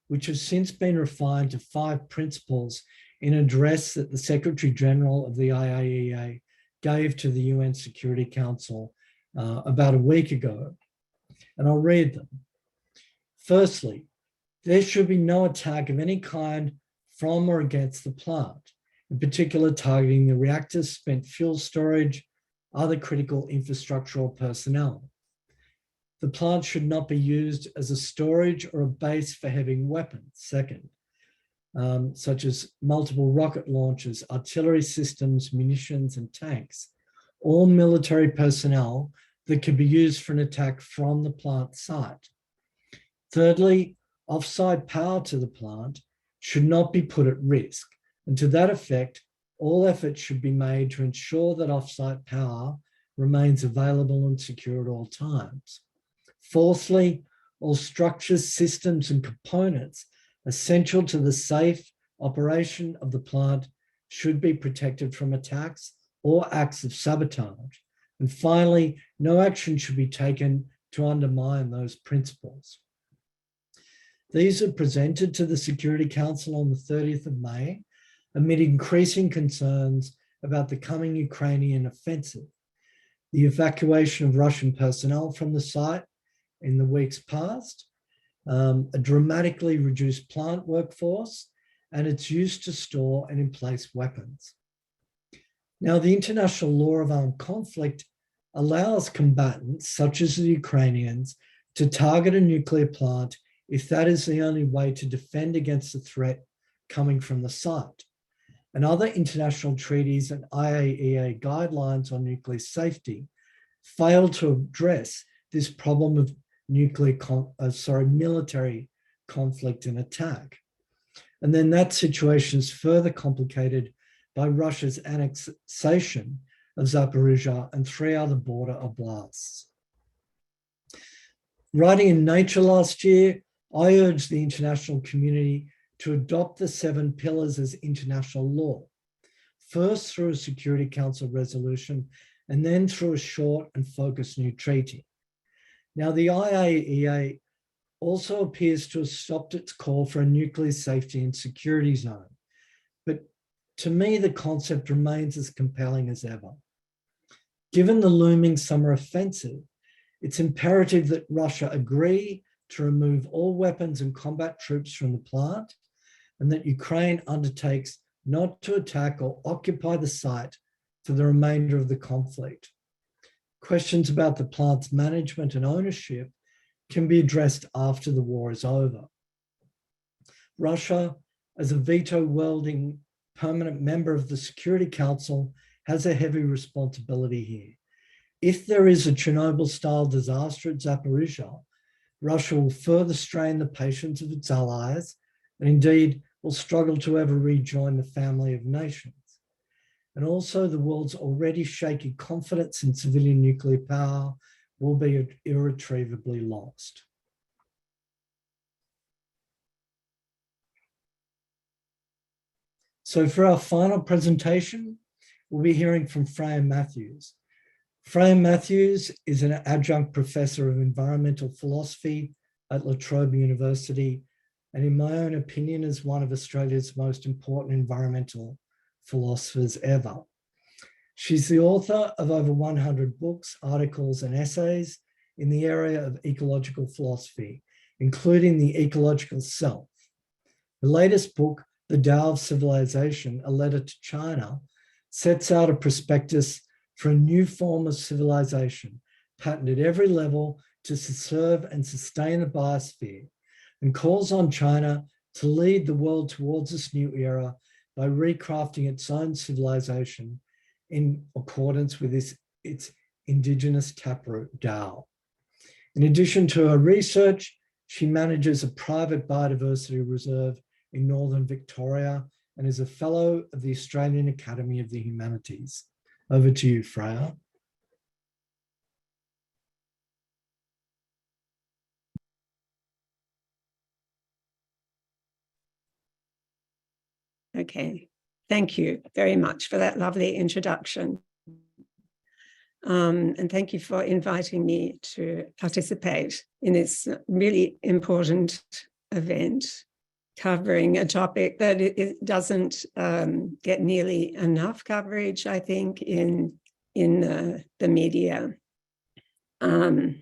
which have since been refined to 5 principles in an address that the Secretary General of the IAEA gave to the UN Security Council about a week ago. And I'll read them. Firstly, there should be no attack of any kind from or against the plant, in particular targeting the reactors, spent fuel storage, other critical infrastructure or personnel. The plant should not be used as a storage or a base for heavy weapons. Second, such as multiple rocket launchers, artillery systems, munitions, and tanks, all military personnel that could be used for an attack from the plant site. Thirdly, offsite power to the plant should not be put at risk. And to that effect, all efforts should be made to ensure that offsite power remains available and secure at all times. Fourthly, all structures, systems, and components essential to the safe operation of the plant should be protected from attacks or acts of sabotage. And finally, no action should be taken to undermine those principles. These are presented to the Security Council on the 30th of May amid increasing concerns about the coming Ukrainian offensive, the evacuation of Russian personnel from the site in the weeks past, a dramatically reduced plant workforce, and its use to store and emplace weapons. Now, the international law of armed conflict allows combatants, such as the Ukrainians, to target a nuclear plant if that is the only way to defend against the threat coming from the site. And other international treaties and IAEA guidelines on nuclear safety fail to address this problem of military conflict and attack. And then that situation is further complicated by Russia's annexation of Zaporizhzhia and 3 other border oblasts. Writing in Nature last year, I urged the international community to adopt the 7 pillars as international law, first through a Security Council resolution, and then through a short and focused new treaty. Now, the IAEA also appears to have stopped its call for a nuclear safety and security zone. But to me, the concept remains as compelling as ever. Given the looming summer offensive, it's imperative that Russia agree to remove all weapons and combat troops from the plant, and that Ukraine undertakes not to attack or occupy the site for the remainder of the conflict. Questions about the plant's management and ownership can be addressed after the war is over. Russia, as a veto-wielding permanent member of the Security Council, has a heavy responsibility here. If there is a Chernobyl-style disaster at Zaporizhzhia, Russia will further strain the patience of its allies, and indeed will struggle to ever rejoin the family of nations. And also, the world's already shaky confidence in civilian nuclear power will be irretrievably lost. So for our final presentation, we'll be hearing from Freya Matthews. Freya Matthews is an adjunct professor of environmental philosophy at La Trobe University, and in my own opinion, is one of Australia's most important environmental philosophers ever. She's the author of over 100 books, articles, and essays in the area of ecological philosophy, including the ecological self. The latest book, The Tao of Civilization, A Letter to China, sets out a prospectus for a new form of civilization, patterned at every level to serve and sustain the biosphere, and calls on China to lead the world towards this new era by recrafting its own civilization in accordance with its indigenous taproot Tao. In addition to her research, she manages a private biodiversity reserve in northern Victoria and is a fellow of the Australian Academy of the Humanities. Over to you, Freya. Okay, thank you very much for that lovely introduction. And thank you for inviting me to participate in this really important event, covering a topic that it doesn't get nearly enough coverage, I think, in the media. I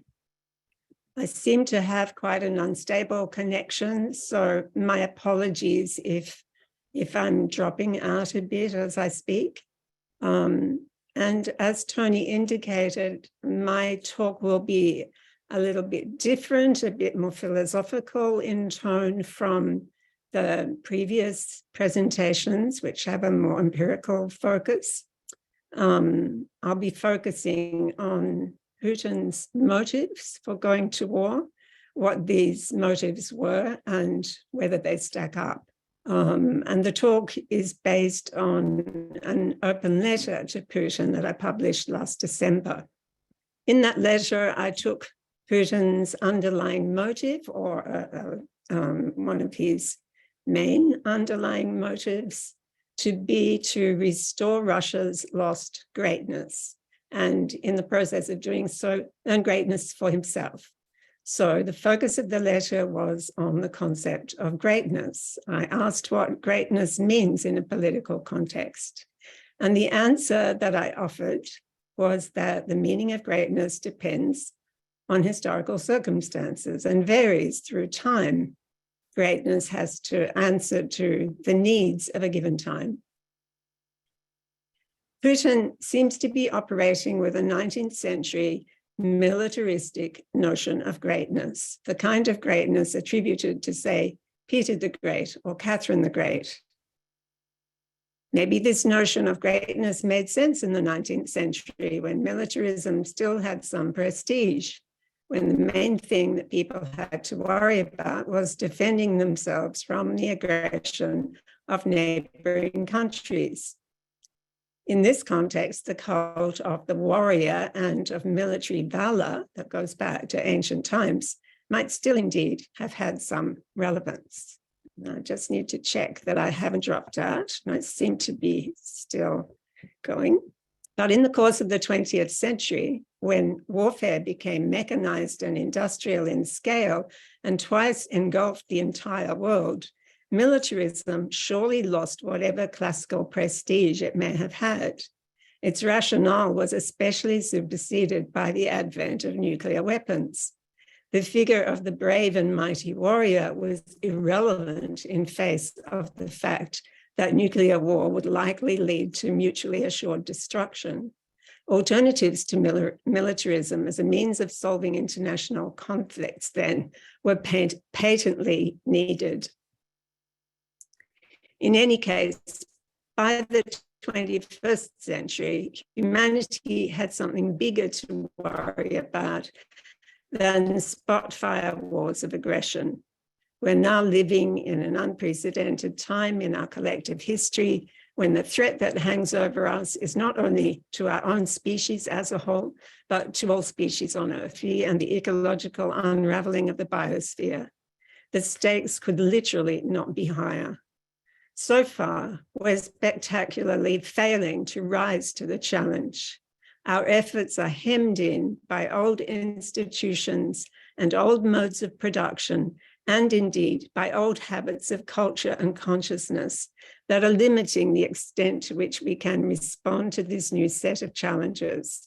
seem to have quite an unstable connection, so my apologies if I'm dropping out a bit as I speak. And as Tony indicated, my talk will be a little bit different, a bit more philosophical in tone from the previous presentations, which have a more empirical focus. I'll be focusing on Putin's motives for going to war, what these motives were, and whether they stack up. And the talk is based on an open letter to Putin that I published last December. In that letter, I took Putin's underlying motive, or one of his main underlying motives, to be to restore Russia's lost greatness, and in the process of doing so, earn greatness for himself. So the focus of the letter was on the concept of greatness. I asked what greatness means in a political context. And the answer that I offered was that the meaning of greatness depends on historical circumstances and varies through time. Greatness has to answer to the needs of a given time. Putin seems to be operating with a 19th century militaristic notion of greatness, the kind of greatness attributed to, say, Peter the Great or Catherine the Great. Maybe this notion of greatness made sense in the 19th century when militarism still had some prestige, when the main thing that people had to worry about was defending themselves from the aggression of neighboring countries. In this context, the cult of the warrior and of military valor that goes back to ancient times might still indeed have had some relevance. I just need to check that I haven't dropped out. I seem to be still going. But in the course of the 20th century, when warfare became mechanized and industrial in scale and twice engulfed the entire world, militarism surely lost whatever classical prestige it may have had. Its rationale was especially superseded by the advent of nuclear weapons. The figure of the brave and mighty warrior was irrelevant in face of the fact that nuclear war would likely lead to mutually assured destruction. Alternatives to militarism as a means of solving international conflicts then were patently needed. In any case, by the 21st century, humanity had something bigger to worry about than spot-fire wars of aggression. We're now living in an unprecedented time in our collective history when the threat that hangs over us is not only to our own species as a whole, but to all species on Earth and the ecological unraveling of the biosphere. The stakes could literally not be higher. So far, we're spectacularly failing to rise to the challenge. Our efforts are hemmed in by old institutions and old modes of production, and indeed by old habits of culture and consciousness that are limiting the extent to which we can respond to this new set of challenges.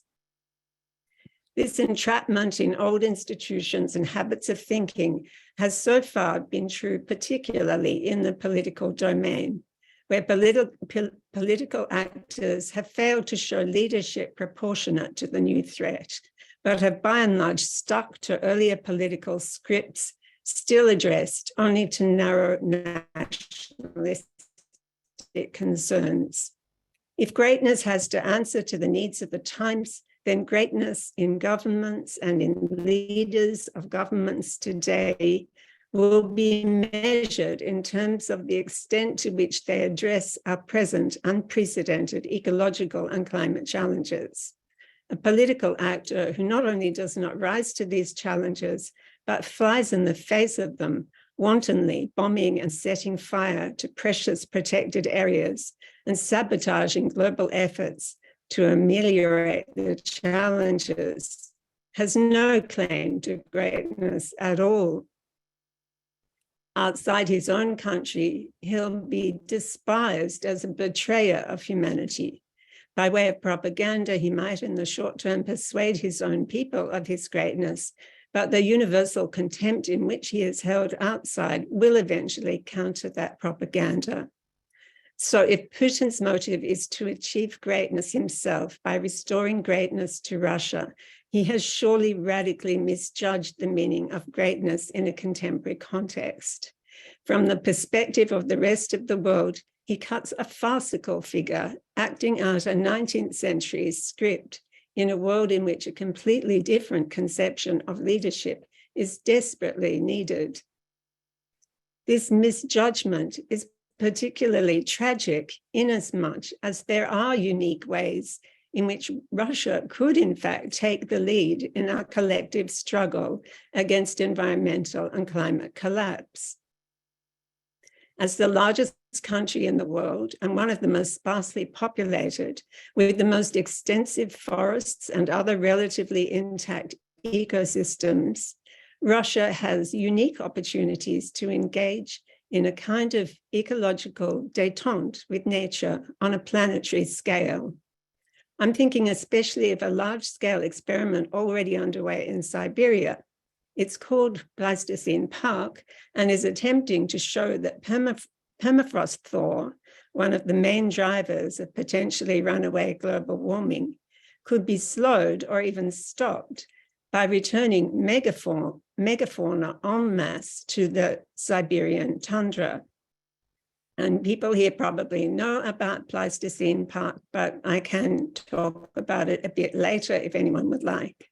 This entrapment in old institutions and habits of thinking has so far been true, particularly in the political domain, where political actors have failed to show leadership proportionate to the new threat, but have by and large stuck to earlier political scripts still addressed only to narrow nationalistic concerns. If greatness has to answer to the needs of the times, then greatness in governments and in leaders of governments today will be measured in terms of the extent to which they address our present unprecedented ecological and climate challenges. A political actor who not only does not rise to these challenges, but flies in the face of them, wantonly bombing and setting fire to precious protected areas and sabotaging global efforts to ameliorate the challenges, has no claim to greatness at all. Outside his own country, he'll be despised as a betrayer of humanity. By way of propaganda, he might in the short term persuade his own people of his greatness, but the universal contempt in which he is held outside will eventually counter that propaganda. So if Putin's motive is to achieve greatness himself by restoring greatness to Russia, he has surely radically misjudged the meaning of greatness in a contemporary context. From the perspective of the rest of the world, he cuts a farcical figure, acting out a 19th century script in a world in which a completely different conception of leadership is desperately needed. This misjudgment is particularly tragic inasmuch as there are unique ways in which Russia could in fact take the lead in our collective struggle against environmental and climate collapse. As the largest country in the world and one of the most sparsely populated, with the most extensive forests and other relatively intact ecosystems, Russia has unique opportunities to engage in a kind of ecological détente with nature on a planetary scale. I'm thinking especially of a large-scale experiment already underway in Siberia. It's called Pleistocene Park and is attempting to show that permafrost thaw, one of the main drivers of potentially runaway global warming, could be slowed or even stopped by returning megafauna en masse to the Siberian tundra. And people here probably know about Pleistocene Park, but I can talk about it a bit later if anyone would like.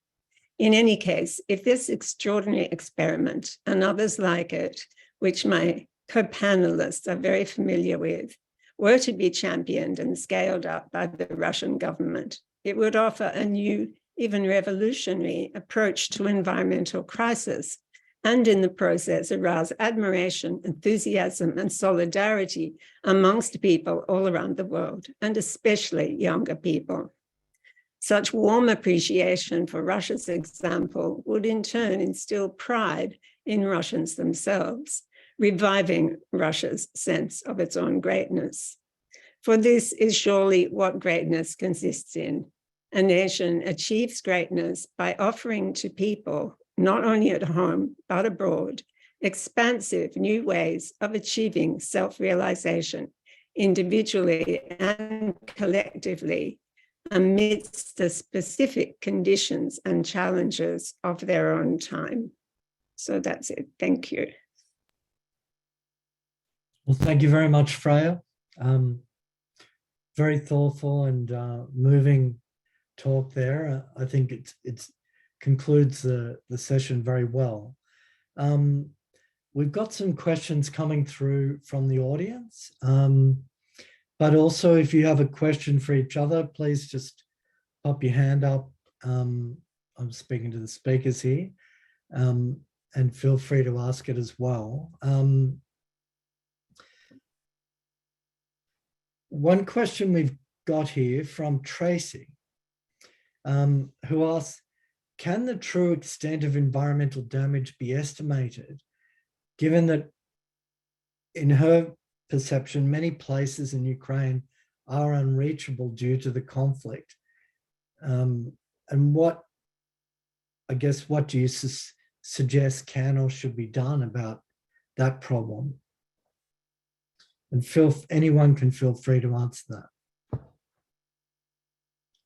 In any case, if this extraordinary experiment and others like it, which my co-panelists are very familiar with, were to be championed and scaled up by the Russian government, it would offer a new, even revolutionary approach to environmental crisis, and in the process arouse admiration, enthusiasm, and solidarity amongst people all around the world, and especially younger people. Such warm appreciation for Russia's example would in turn instill pride in Russians themselves, reviving Russia's sense of its own greatness. For this is surely what greatness consists in. A nation achieves greatness by offering to people, not only at home, but abroad, expansive new ways of achieving self-realization, individually and collectively, amidst the specific conditions and challenges of their own time. So that's it. Thank you. Well, thank you very much, Freya. Very thoughtful and moving talk there. I think it concludes the session very well. We've got some questions coming through from the audience, but also if you have a question for each other, please just pop your hand up. I'm speaking to the speakers here, and feel free to ask it as well. One question we've got here from Tracy, who asks, can the true extent of environmental damage be estimated, given that in her perception, many places in Ukraine are unreachable due to the conflict? And what do you suggest can or should be done about that problem? And anyone can feel free to answer that.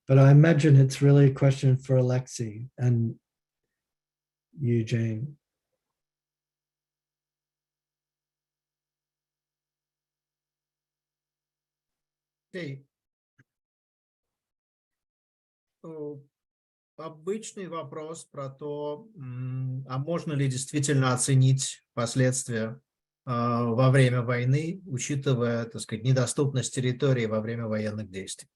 But I imagine it's really a question for Alexei and you, Jane. Okay. Oh, Обычный вопрос про то, а можно ли действительно оценить последствия во время войны, учитывая, так сказать, недоступность территории во время военных действий?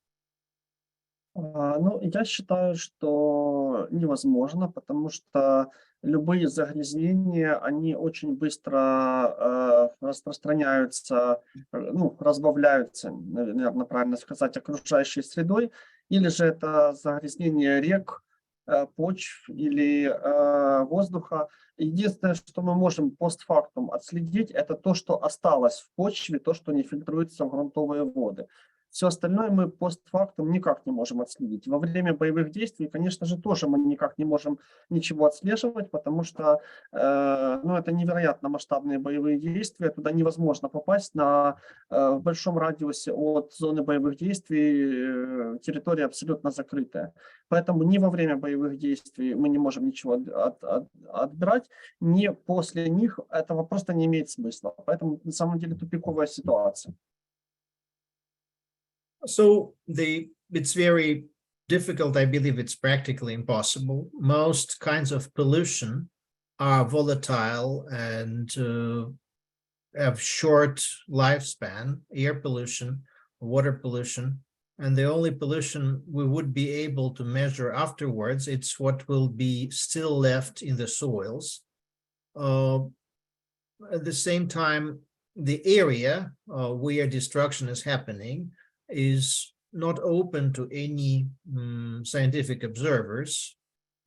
Ну, я считаю, что невозможно, потому что любые загрязнения, они очень быстро распространяются, ну, разбавляются, наверное, правильно сказать, окружающей средой, или же это загрязнение рек, почв или воздуха. Единственное, что мы можем постфактум отследить, это то, что осталось в почве, то, что не фильтруется в грунтовые воды. Все остальное мы постфактум никак не можем отследить. Во время боевых действий, конечно же, тоже мы никак не можем ничего отслеживать, потому что ну, это невероятно масштабные боевые действия. Туда невозможно попасть в большом радиусе от зоны боевых действий. Территория абсолютно закрытая. Поэтому ни во время боевых действий мы не можем ничего отбирать, ни после них этого просто не имеет смысла. Поэтому на самом деле тупиковая ситуация. So it's very difficult. I believe it's practically impossible. Most kinds of pollution are volatile and have short lifespan, air pollution, water pollution. And the only pollution we would be able to measure afterwards, it's what will be still left in the soils. At the same time, the area where destruction is happening is not open to any scientific observers.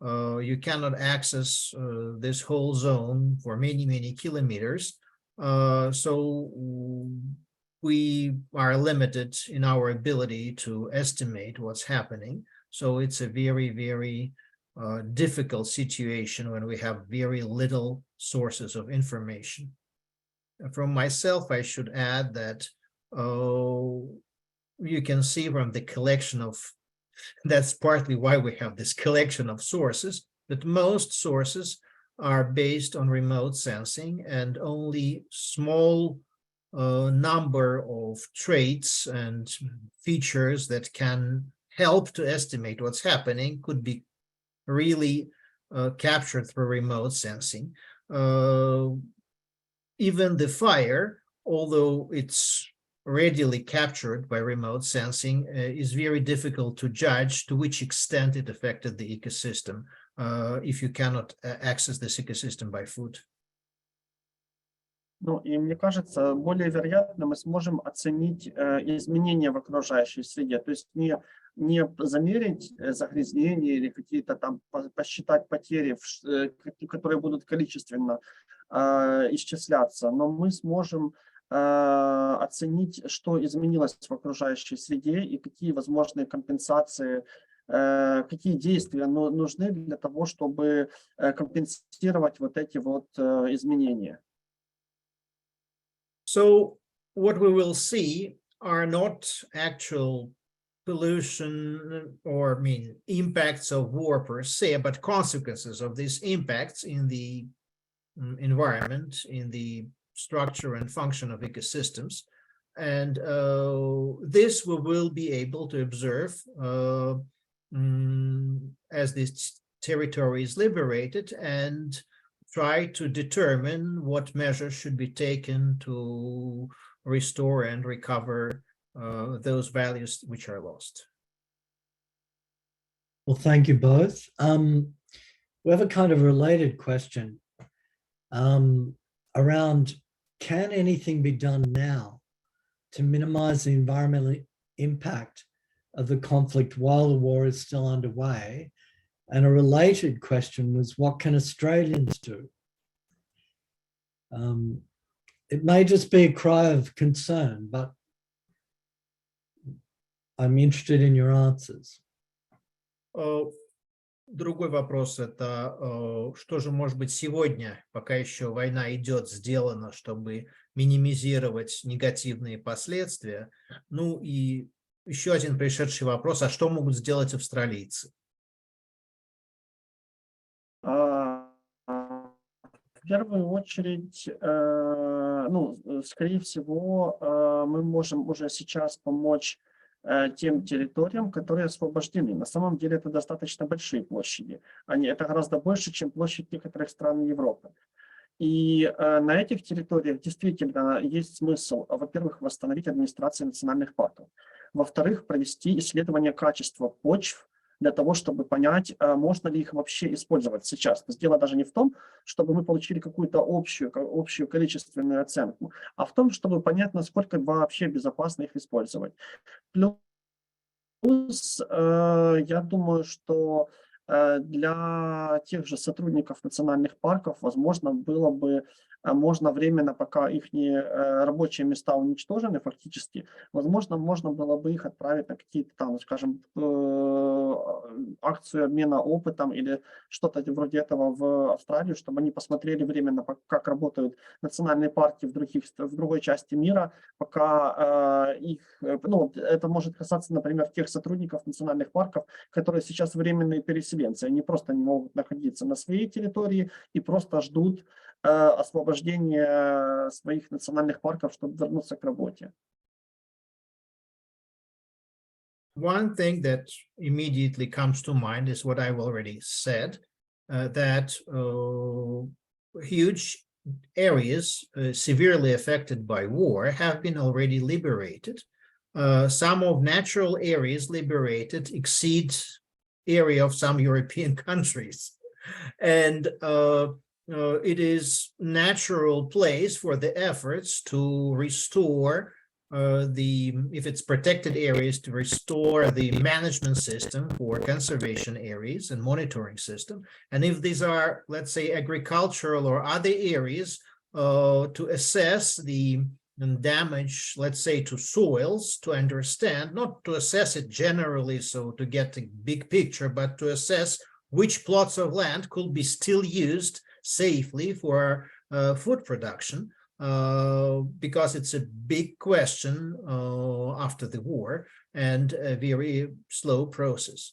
You cannot access this whole zone for many, many kilometers. So we are limited in our ability to estimate what's happening. So it's a very, very difficult situation when we have very little sources of information. From myself, I should add that you can see from the collection of, that's partly why we have this collection of sources, that most sources are based on remote sensing, and only small number of traits and features that can help to estimate what's happening could be really captured through remote sensing. Even the fire, although it's readily captured by remote sensing, is very difficult to judge to which extent it affected the ecosystem if you cannot access this ecosystem by foot. Ну, и мне кажется, более вероятно мы сможем оценить изменения в окружающей среде, то есть не замерить загрязнения или какие-то там посчитать потери, которые будут количественно исчисляться, но мы сможем оценить, что изменилось в окружающей среде и какие возможные компенсации, какие действия нужны для того, чтобы компенсировать вот эти вот изменения. So what we will see are not actual pollution or impacts of war per se, but consequences of these impacts in the environment, in the structure and function of ecosystems. And this we will be able to observe as this territory is liberated, and try to determine what measures should be taken to restore and recover those values which are lost. Well, thank you both. We have a kind of related question around, can anything be done now to minimize the environmental impact of the conflict while the war is still underway? And a related question was, what can Australians do? It may just be a cry of concern, but I'm interested in your answers. Другой вопрос — это что же может быть сегодня, пока еще война идет, сделано, чтобы минимизировать негативные последствия? Ну и еще один пришедший вопрос: а что могут сделать австралийцы? В первую очередь, ну, скорее всего, мы можем уже сейчас помочь тем территориям, которые освобождены. На самом деле это достаточно большие площади. Это гораздо больше, чем площадь некоторых стран Европы. И на этих территориях действительно есть смысл, во-первых, восстановить администрации национальных парков, во-вторых, провести исследование качества почв для того, чтобы понять, можно ли их вообще использовать сейчас. То есть дело даже не в том, чтобы мы получили какую-то общую количественную оценку, а в том, чтобы понять, насколько вообще безопасно их использовать. Плюс, я думаю, что для тех же сотрудников национальных парков, возможно, было бы можно временно, пока их рабочие места уничтожены фактически, возможно, можно было бы их отправить на какие-то там, скажем, акцию обмена опытом или что-то вроде этого в Австралию, чтобы они посмотрели временно, как работают национальные парки в другой части мира, пока это может касаться, например, тех сотрудников национальных парков, которые сейчас временные переселенцы. Они просто не могут находиться на своей территории и просто ждут освобождения своих национальных парков, чтобы вернуться к работе. One thing that immediately comes to mind is what I've already said, that huge areas severely affected by war have been already liberated. Some of natural areas liberated exceed area of some European countries. And it is natural place for the efforts to restore if it's protected areas, to restore the management system for conservation areas and monitoring system. And if these are, let's say, agricultural or other areas, to assess the damage, let's say, to soils, to understand, not to assess it generally, so to get a big picture, but to assess which plots of land could be still used safely for food production. Because it's a big question after the war and a very slow process.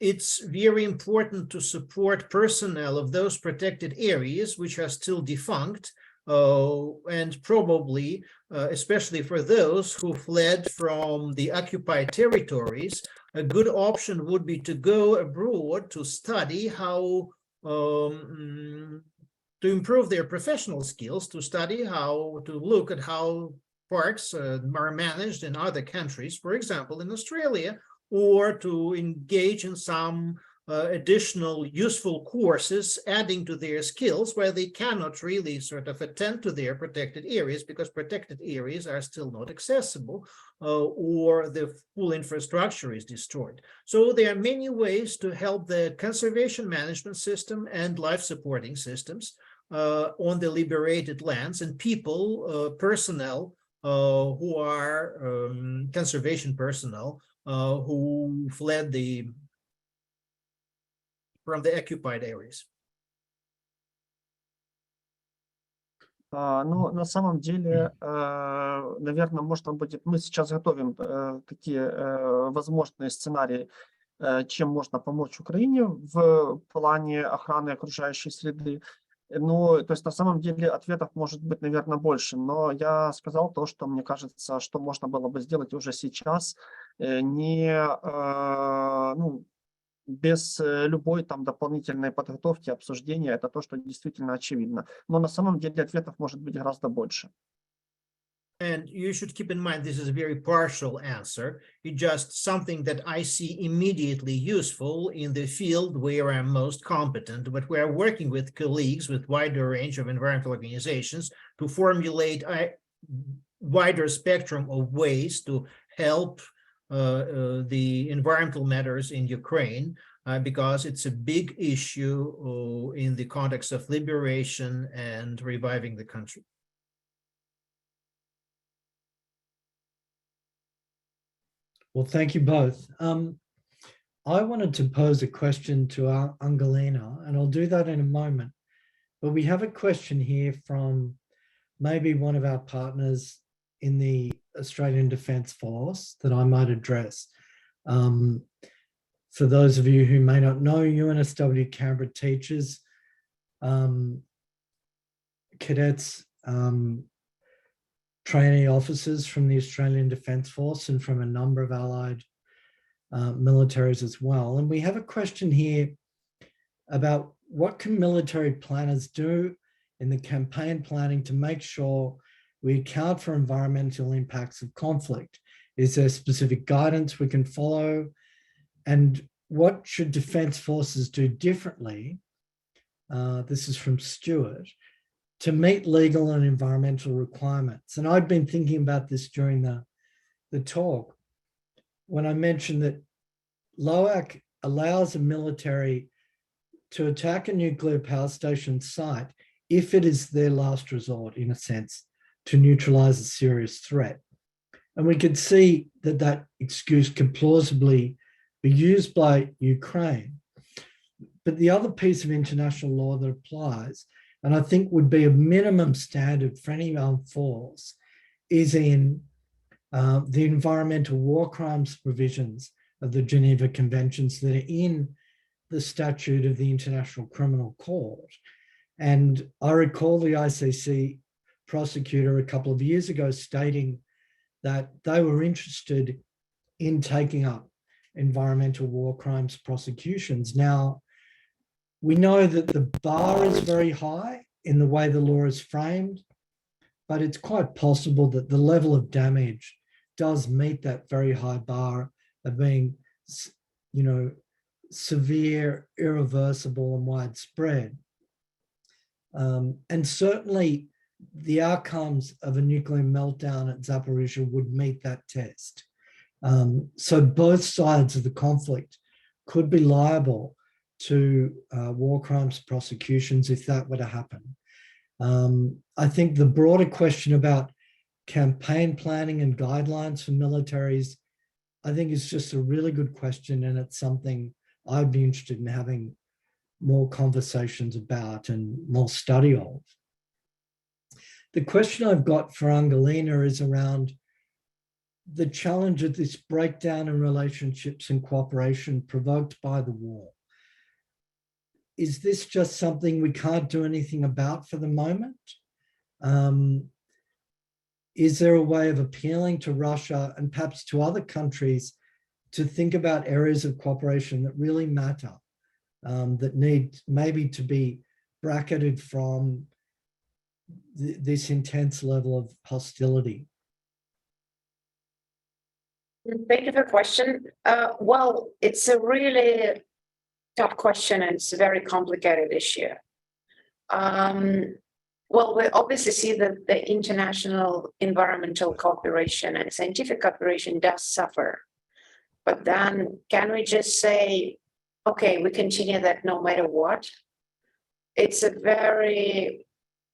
It's very important to support personnel of those protected areas which are still defunct, and probably, especially for those who fled from the occupied territories, a good option would be to go abroad to study how to improve their professional skills, to study how to look at how parks are managed in other countries, for example, in Australia, or to engage in some additional useful courses adding to their skills where they cannot really sort of attend to their protected areas because protected areas are still not accessible or the full infrastructure is destroyed. So there are many ways to help the conservation management system and life supporting systems on the liberated lands and people, personnel who are conservation personnel who fled from the occupied areas. Ну, на самом деле, наверное, можно будет... Мы сейчас готовим такие возможные сценарии, чем можно помочь Украине в плане охраны окружающей среды. Ну, то есть на самом деле ответов может быть, наверное, больше, но я сказал то, что мне кажется, что можно было бы сделать уже сейчас, без любой там дополнительной подготовки, обсуждения. Это то, что действительно очевидно. Но на самом деле ответов может быть гораздо больше. And you should keep in mind, this is a very partial answer. It's just something that I see immediately useful in the field where I'm most competent, but we are working with colleagues with wider range of environmental organizations to formulate a wider spectrum of ways to help the environmental matters in Ukraine, because it's a big issue in the context of liberation and reviving the country. Well, thank you both. I wanted to pose a question to Angelina, and I'll do that in a moment. But we have a question here from maybe one of our partners in the Australian Defence Force that I might address. For those of you who may not know, UNSW Canberra teaches cadets trainee officers from the Australian Defence Force and from a number of allied militaries as well. And we have a question here about what can military planners do in the campaign planning to make sure we account for environmental impacts of conflict? Is there specific guidance we can follow? And what should Defence Forces do differently? This is from Stuart, to meet legal and environmental requirements. And I'd been thinking about this during the talk when I mentioned that LOAC allows a military to attack a nuclear power station site if it is their last resort, in a sense, to neutralize a serious threat. And we could see that that excuse can plausibly be used by Ukraine. But the other piece of international law that applies, and I think would be a minimum standard for any armed force, is in the environmental war crimes provisions of the Geneva Conventions that are in the statute of the International Criminal Court. And I recall the ICC prosecutor a couple of years ago stating that they were interested in taking up environmental war crimes prosecutions. Now, we know that the bar is very high in the way the law is framed, but it's quite possible that the level of damage does meet that very high bar of being, you know, severe, irreversible, and widespread. And certainly the outcomes of a nuclear meltdown at Zaporizhzhia would meet that test. So both sides of the conflict could be liable to war crimes prosecutions if that were to happen. I think the broader question about campaign planning and guidelines for militaries, I think is just a really good question, and it's something I'd be interested in having more conversations about and more study of. The question I've got for Angelina is around the challenge of this breakdown in relationships and cooperation provoked by the war. Is this just something we can't do anything about for the moment? Is there a way of appealing to Russia and perhaps to other countries to think about areas of cooperation that really matter, that need maybe to be bracketed from this intense level of hostility? Thank you for the question. Well, it's a really tough question, and it's a very complicated issue. Well, we obviously see that the international environmental cooperation and scientific cooperation does suffer. But then can we just say, okay, we continue that no matter what? It's a very,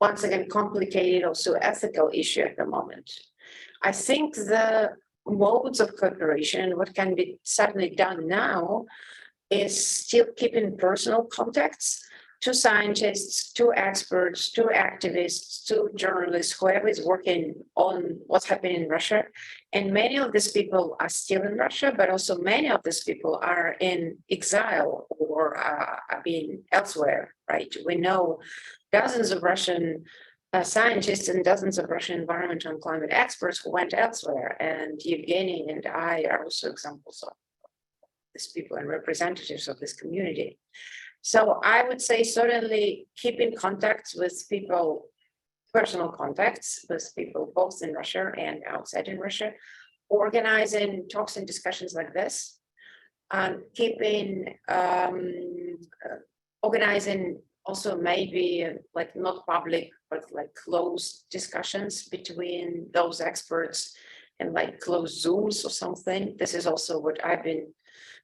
once again, complicated, also ethical issue at the moment. I think the modes of cooperation, what can be certainly done now, is still keeping personal contacts to scientists, to experts, to activists, to journalists, whoever is working on what's happening in Russia. And many of these people are still in Russia, but also many of these people are in exile or are being elsewhere, right? We know dozens of Russian scientists and dozens of Russian environmental and climate experts who went elsewhere. And Evgeny and I are also examples of these people and representatives of this community. So I would say certainly keeping contacts with people, personal contacts with people both in Russia and outside in Russia, organizing talks and discussions like this, organizing also maybe like not public, but like closed discussions between those experts and like closed Zooms or something. This is also what I've been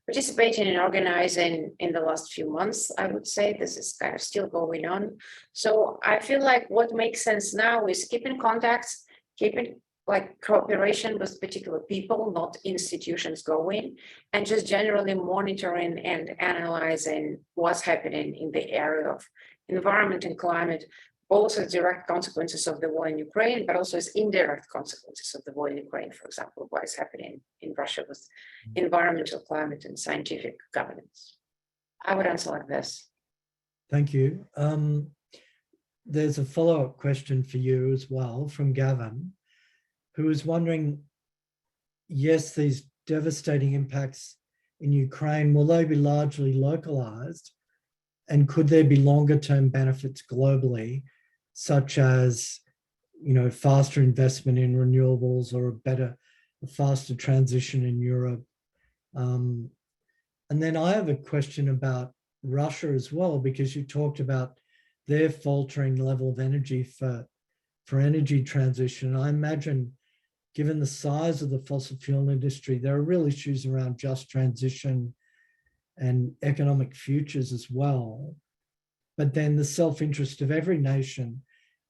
participating in organizing in the last few months. I would say this is kind of still going on. So I feel like what makes sense now is keeping contacts, keeping like cooperation with particular people, not institutions going, and just generally monitoring and analyzing what's happening in the area of environment and climate, both as direct consequences of the war in Ukraine, but also as indirect consequences of the war in Ukraine, for example, what is happening in Russia with environmental, climate, and scientific governance. I would answer like this. Thank you. There's a follow-up question for you as well from Gavin. who was wondering, yes, these devastating impacts in Ukraine, will they be largely localized? And could there be longer term benefits globally, such as, faster investment in renewables or a faster transition in Europe? And then I have a question about Russia as well, because you talked about their faltering level of energy for energy transition. I imagine, given the size of the fossil fuel industry, there are real issues around just transition and economic futures as well. But then the self-interest of every nation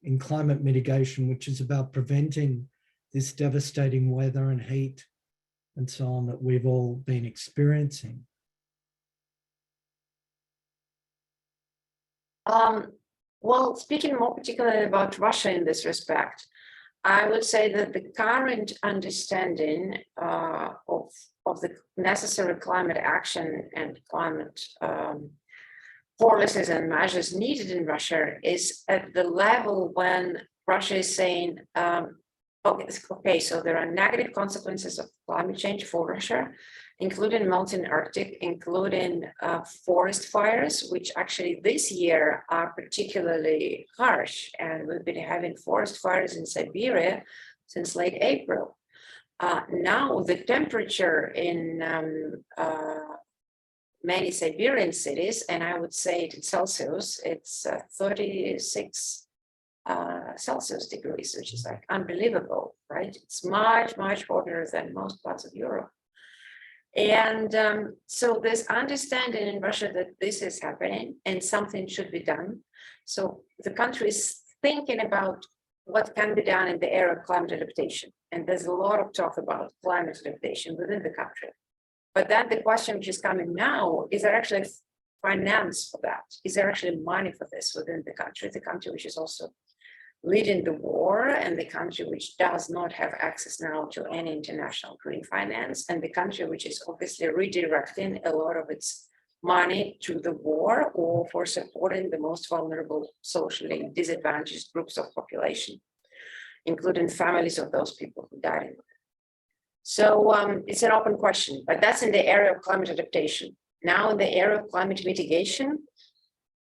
in climate mitigation, which is about preventing this devastating weather and heat and so on that we've all been experiencing. Well, speaking more particularly about Russia in this respect, I would say that the current understanding of the necessary climate action and climate policies and measures needed in Russia is at the level when Russia is saying, okay, so there are negative consequences of climate change for Russia, including melting Arctic, including forest fires, which actually this year are particularly harsh. And we've been having forest fires in Siberia since late April. Now the temperature in many Siberian cities, and I would say it in Celsius, it's 36 Celsius degrees, which is like unbelievable, right? It's much, much hotter than most parts of Europe. And so there's understanding in Russia that this is happening and something should be done. So the country is thinking about what can be done in the area of climate adaptation. And there's a lot of talk about climate adaptation within the country. But then the question which is coming now, is there actually finance for that? Is there actually money for this within the country which is also leading the war, and the country which does not have access now to any international green finance, and the country which is obviously redirecting a lot of its money to the war or for supporting the most vulnerable socially disadvantaged groups of population, including families of those people who died in it. So it's an open question, but that's in the area of climate adaptation. Now in the area of climate mitigation,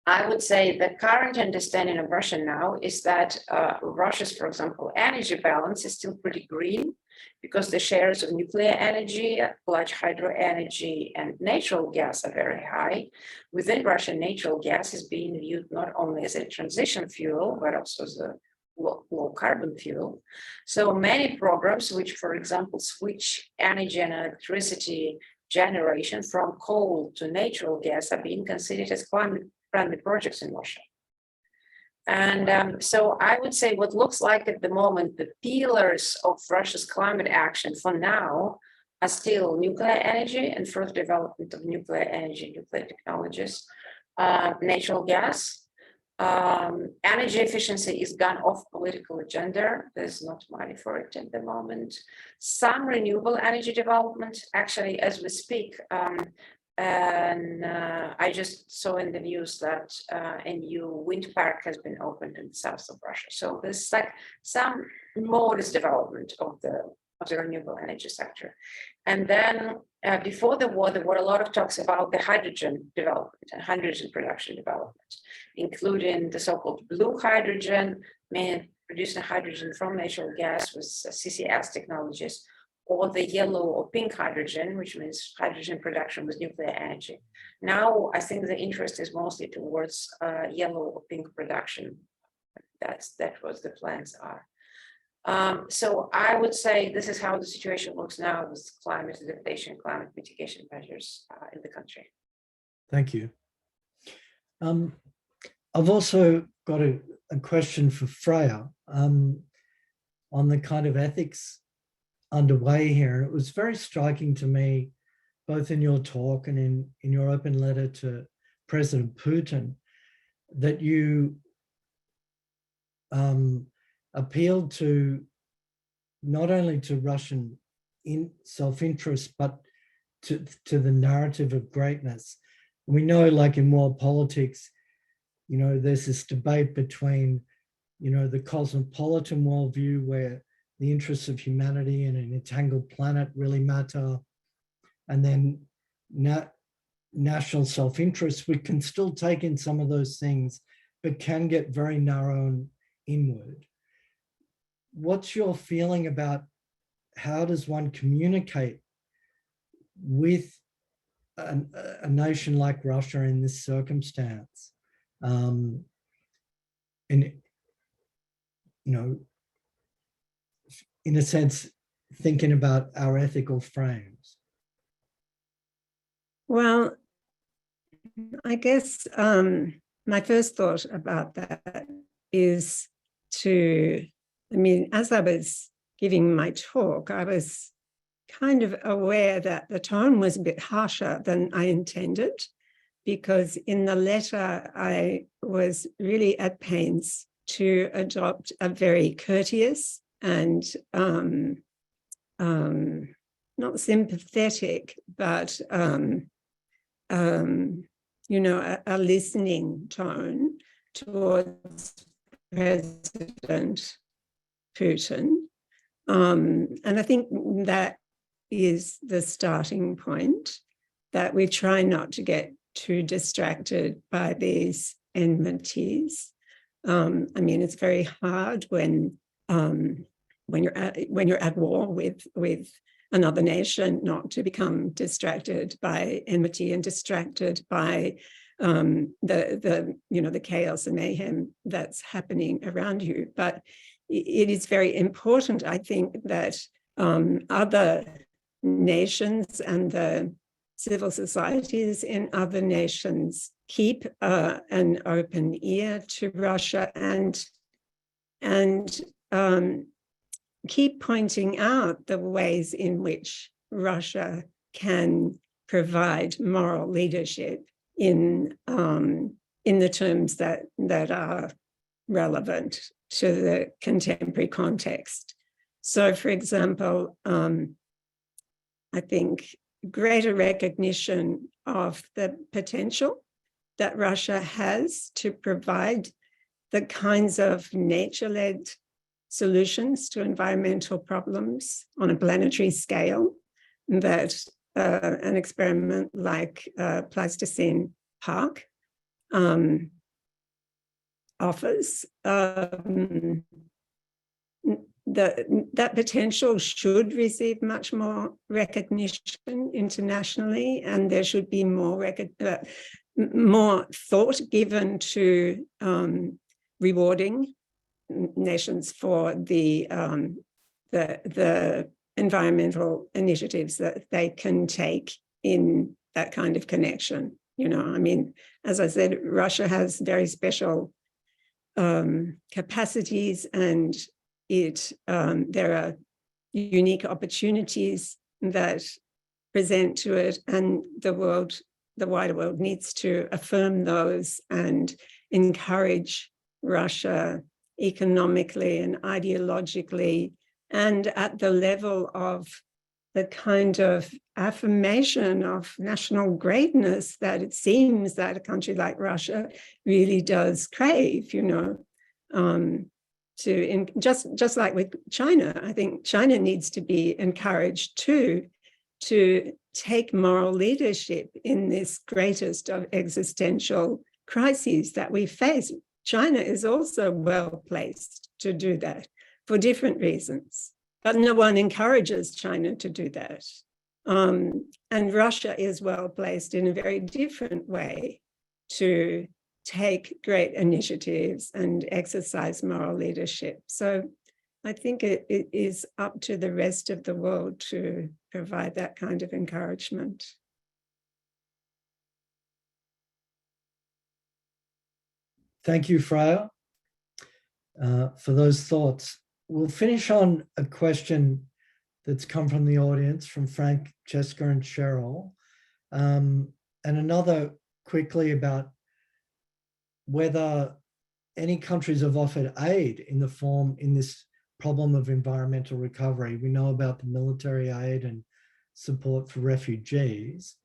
I would say the current understanding of Russia now is that Russia's, for example, energy balance is still pretty green because the shares of nuclear energy, large hydro energy, and natural gas are very high. Within Russia, natural gas is being viewed not only as a transition fuel, but also as a low carbon fuel. So many programs which, for example, switch energy and electricity generation from coal to natural gas are being considered as climate-friendly projects in Russia. And so I would say what looks like at the moment, the pillars of Russia's climate action for now are still nuclear energy and further development of nuclear energy, nuclear technologies, natural gas. Energy efficiency is gone off political agenda. There's not money for it at the moment. Some renewable energy development, actually, as we speak, and I just saw in the news that a new wind park has been opened in the south of Russia. So there's like some modest development of the renewable energy sector. And then before the war, there were a lot of talks about the hydrogen development and hydrogen production development, including the so-called blue hydrogen, meaning producing hydrogen from natural gas with CCS technologies, or the yellow or pink hydrogen, which means hydrogen production with nuclear energy. Now, I think the interest is mostly towards yellow or pink production. That's what the plans are. So I would say this is how the situation looks now with climate adaptation, climate mitigation measures in the country. Thank you. I've also got a question for Freya on the kind of ethics underway here. It was very striking to me, both in your talk and in your open letter to President Putin, that you appealed to not only to Russian self-interest, but to the narrative of greatness. We know, like in world politics, there's this debate between, the cosmopolitan worldview where the interests of humanity and an entangled planet really matter. And then national self-interest, we can still take in some of those things, but can get very narrow and inward. What's your feeling about how does one communicate with a nation like Russia in this circumstance? And, you know, in a sense, thinking about our ethical frames. Well, I guess my first thought about that is as I was giving my talk, I was kind of aware that the tone was a bit harsher than I intended, because in the letter, I was really at pains to adopt a very courteous and not sympathetic, but you know, a listening tone towards President Putin. And I think that is the starting point, that we try not to get too distracted by these enmities. I mean, it's very hard when you're at war with another nation not to become distracted by enmity and distracted by the chaos and mayhem that's happening around you. But it is very important, I think, that other nations and the civil societies in other nations keep an open ear to Russia and keep pointing out the ways in which Russia can provide moral leadership in the terms that are relevant to the contemporary context. So, for example, I think greater recognition of the potential that Russia has to provide the kinds of nature-led solutions to environmental problems on a planetary scale that an experiment like Pleistocene Park offers. That potential should receive much more recognition internationally, and there should be more thought given to rewarding nations for the environmental initiatives that they can take in that kind of connection. You know, I mean, as I said, Russia has very special capacities, and there are unique opportunities that present to it, and the wider world needs to affirm those and encourage Russia economically and ideologically, and at the level of the kind of affirmation of national greatness that it seems that a country like Russia really does crave, you know. Just like with China, I think China needs to be encouraged to take moral leadership in this greatest of existential crises that we face. China is also well placed to do that for different reasons, but no one encourages China to do that. And Russia is well placed in a very different way to take great initiatives and exercise moral leadership. So I think it is up to the rest of the world to provide that kind of encouragement. Thank you, Freya, for those thoughts. We'll finish on a question that's come from the audience, from Frank, Jessica, and Cheryl. And another quickly about whether any countries have offered aid in this problem of environmental recovery. We know about the military aid and support for refugees.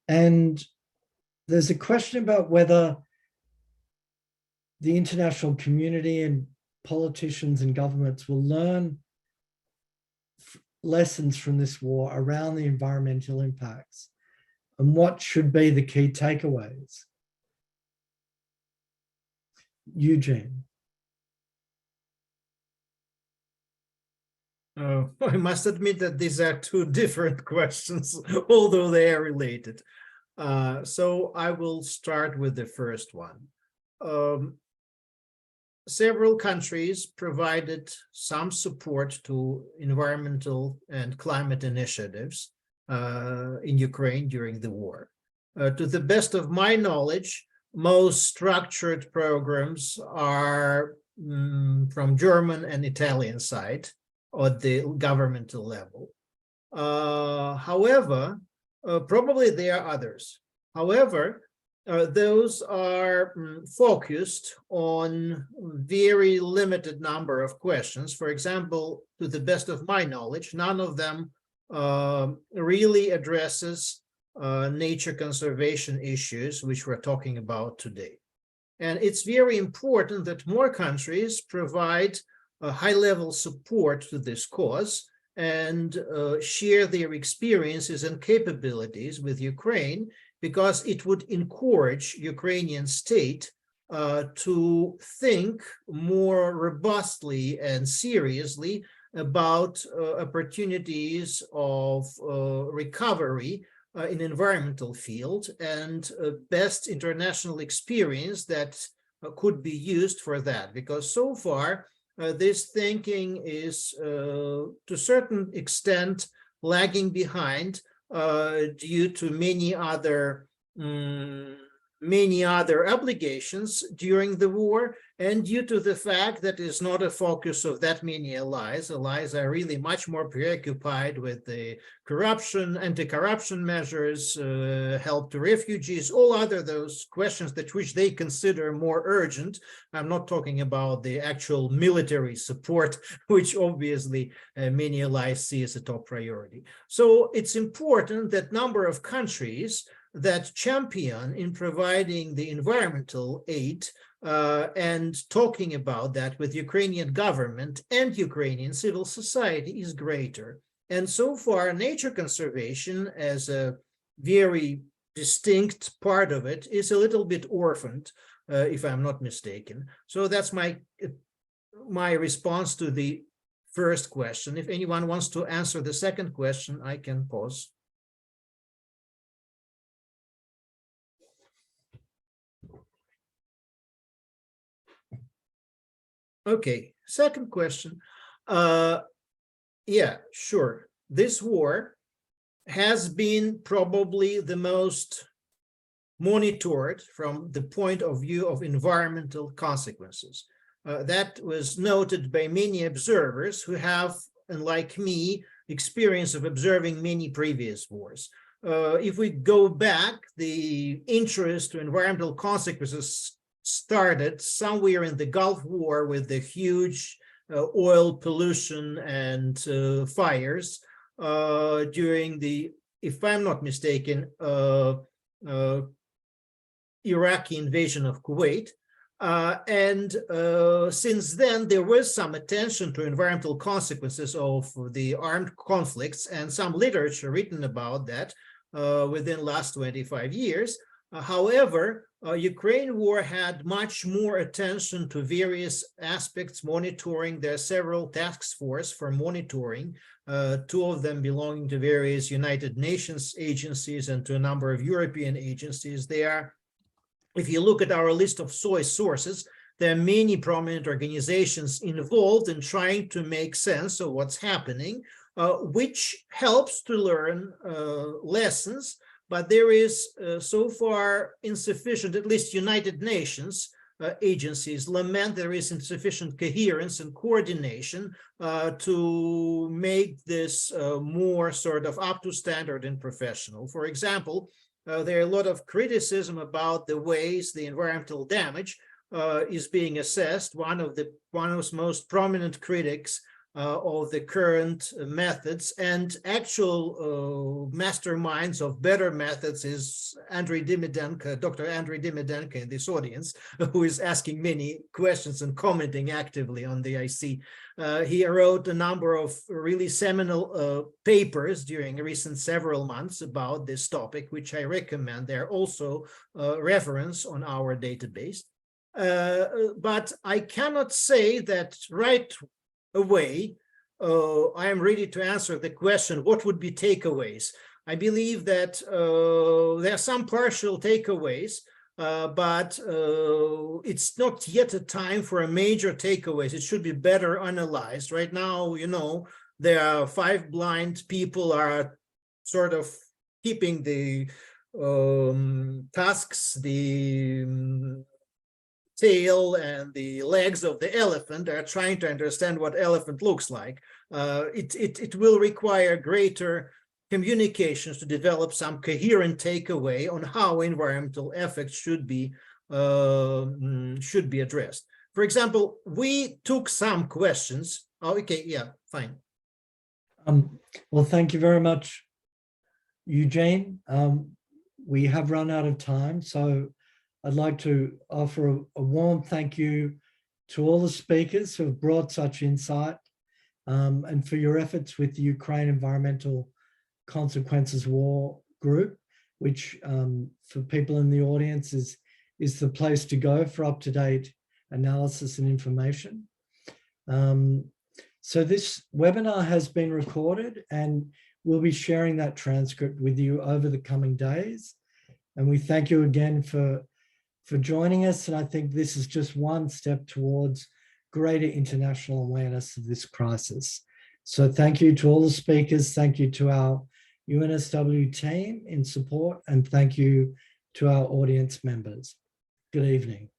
And there's a question about whether the international community and politicians and governments will learn lessons from this war around the environmental impacts, and what should be the key takeaways? Eugene. I must admit that these are two different questions, although they are related. So I will start with the first one. Several countries provided some support to environmental and climate initiatives in Ukraine during the war. To the best of my knowledge, most structured programs are from German and Italian side at the governmental level. However, probably there are others. However, those are focused on very limited number of questions. For example, to the best of my knowledge, none of them really addresses nature conservation issues, which we're talking about today. And it's very important that more countries provide a high-level support to this cause and share their experiences and capabilities with Ukraine, because it would encourage Ukrainian state to think more robustly and seriously about opportunities of recovery in environmental field and best international experience that could be used for that. Because so far, this thinking is to a certain extent lagging behind due to many other obligations during the war, and due to the fact that it's not a focus of that many allies. Allies are really much more preoccupied with the corruption, anti-corruption measures, help to refugees, all other those questions that which they consider more urgent. I'm not talking about the actual military support, which obviously many allies see as a top priority. So it's important that number of countries that champion in providing the environmental aid and talking about that with Ukrainian government and Ukrainian civil society is greater. And so far, nature conservation as a very distinct part of it is a little bit orphaned, if I'm not mistaken. So that's my response to the first question. If anyone wants to answer the second question, I can pause. Okay, second question. Yeah, sure. This war has been probably the most monitored from the point of view of environmental consequences. That was noted by many observers who have, unlike me, experience of observing many previous wars. If we go back, the interest to environmental consequences started somewhere in the Gulf War with the huge oil pollution and fires during the, if I'm not mistaken, Iraqi invasion of Kuwait. And since then, there was some attention to environmental consequences of the armed conflicts, and some literature written about that within the last 25 years. However, Ukraine war had much more attention to various aspects, monitoring. There are several task forces for monitoring, two of them belonging to various United Nations agencies and to a number of European agencies. They are, if you look at our list of sources, there are many prominent organizations involved in trying to make sense of what's happening, which helps to learn lessons. But there is so far insufficient, at least United Nations agencies lament there is insufficient coherence and coordination to make this more sort of up to standard and professional. For example, there are a lot of criticism about the ways the environmental damage is being assessed. One of the most prominent critics of the current methods, and actual masterminds of better methods is Andrei Dimidenko, Dr. Andrei Dimidenko in this audience, who is asking many questions and commenting actively on the IC. He wrote a number of really seminal papers during recent several months about this topic, which I recommend. They're also reference on our database. But I cannot say that right away, I am ready to answer the question, what would be takeaways? I believe that there are some partial takeaways, but it's not yet a time for a major takeaways. It should be better analyzed. Right now, you know, there are 5 blind people are sort of keeping the tusks, the tail and the legs of the elephant, are trying to understand what elephant looks like. It will require greater communications to develop some coherent takeaway on how environmental effects should be addressed. For example, we took some questions. Oh, okay, yeah, fine. Well, thank you very much, Eugene. We have run out of time, so I'd like to offer a warm thank you to all the speakers who have brought such insight, and for your efforts with the Ukraine Environmental Consequences War Group, which for people in the audience is the place to go for up-to-date analysis and information. So this webinar has been recorded, and we'll be sharing that transcript with you over the coming days. And we thank you again for joining us. And I think this is just one step towards greater international awareness of this crisis. So thank you to all the speakers. Thank you to our UNSW team in support, and thank you to our audience members. Good evening.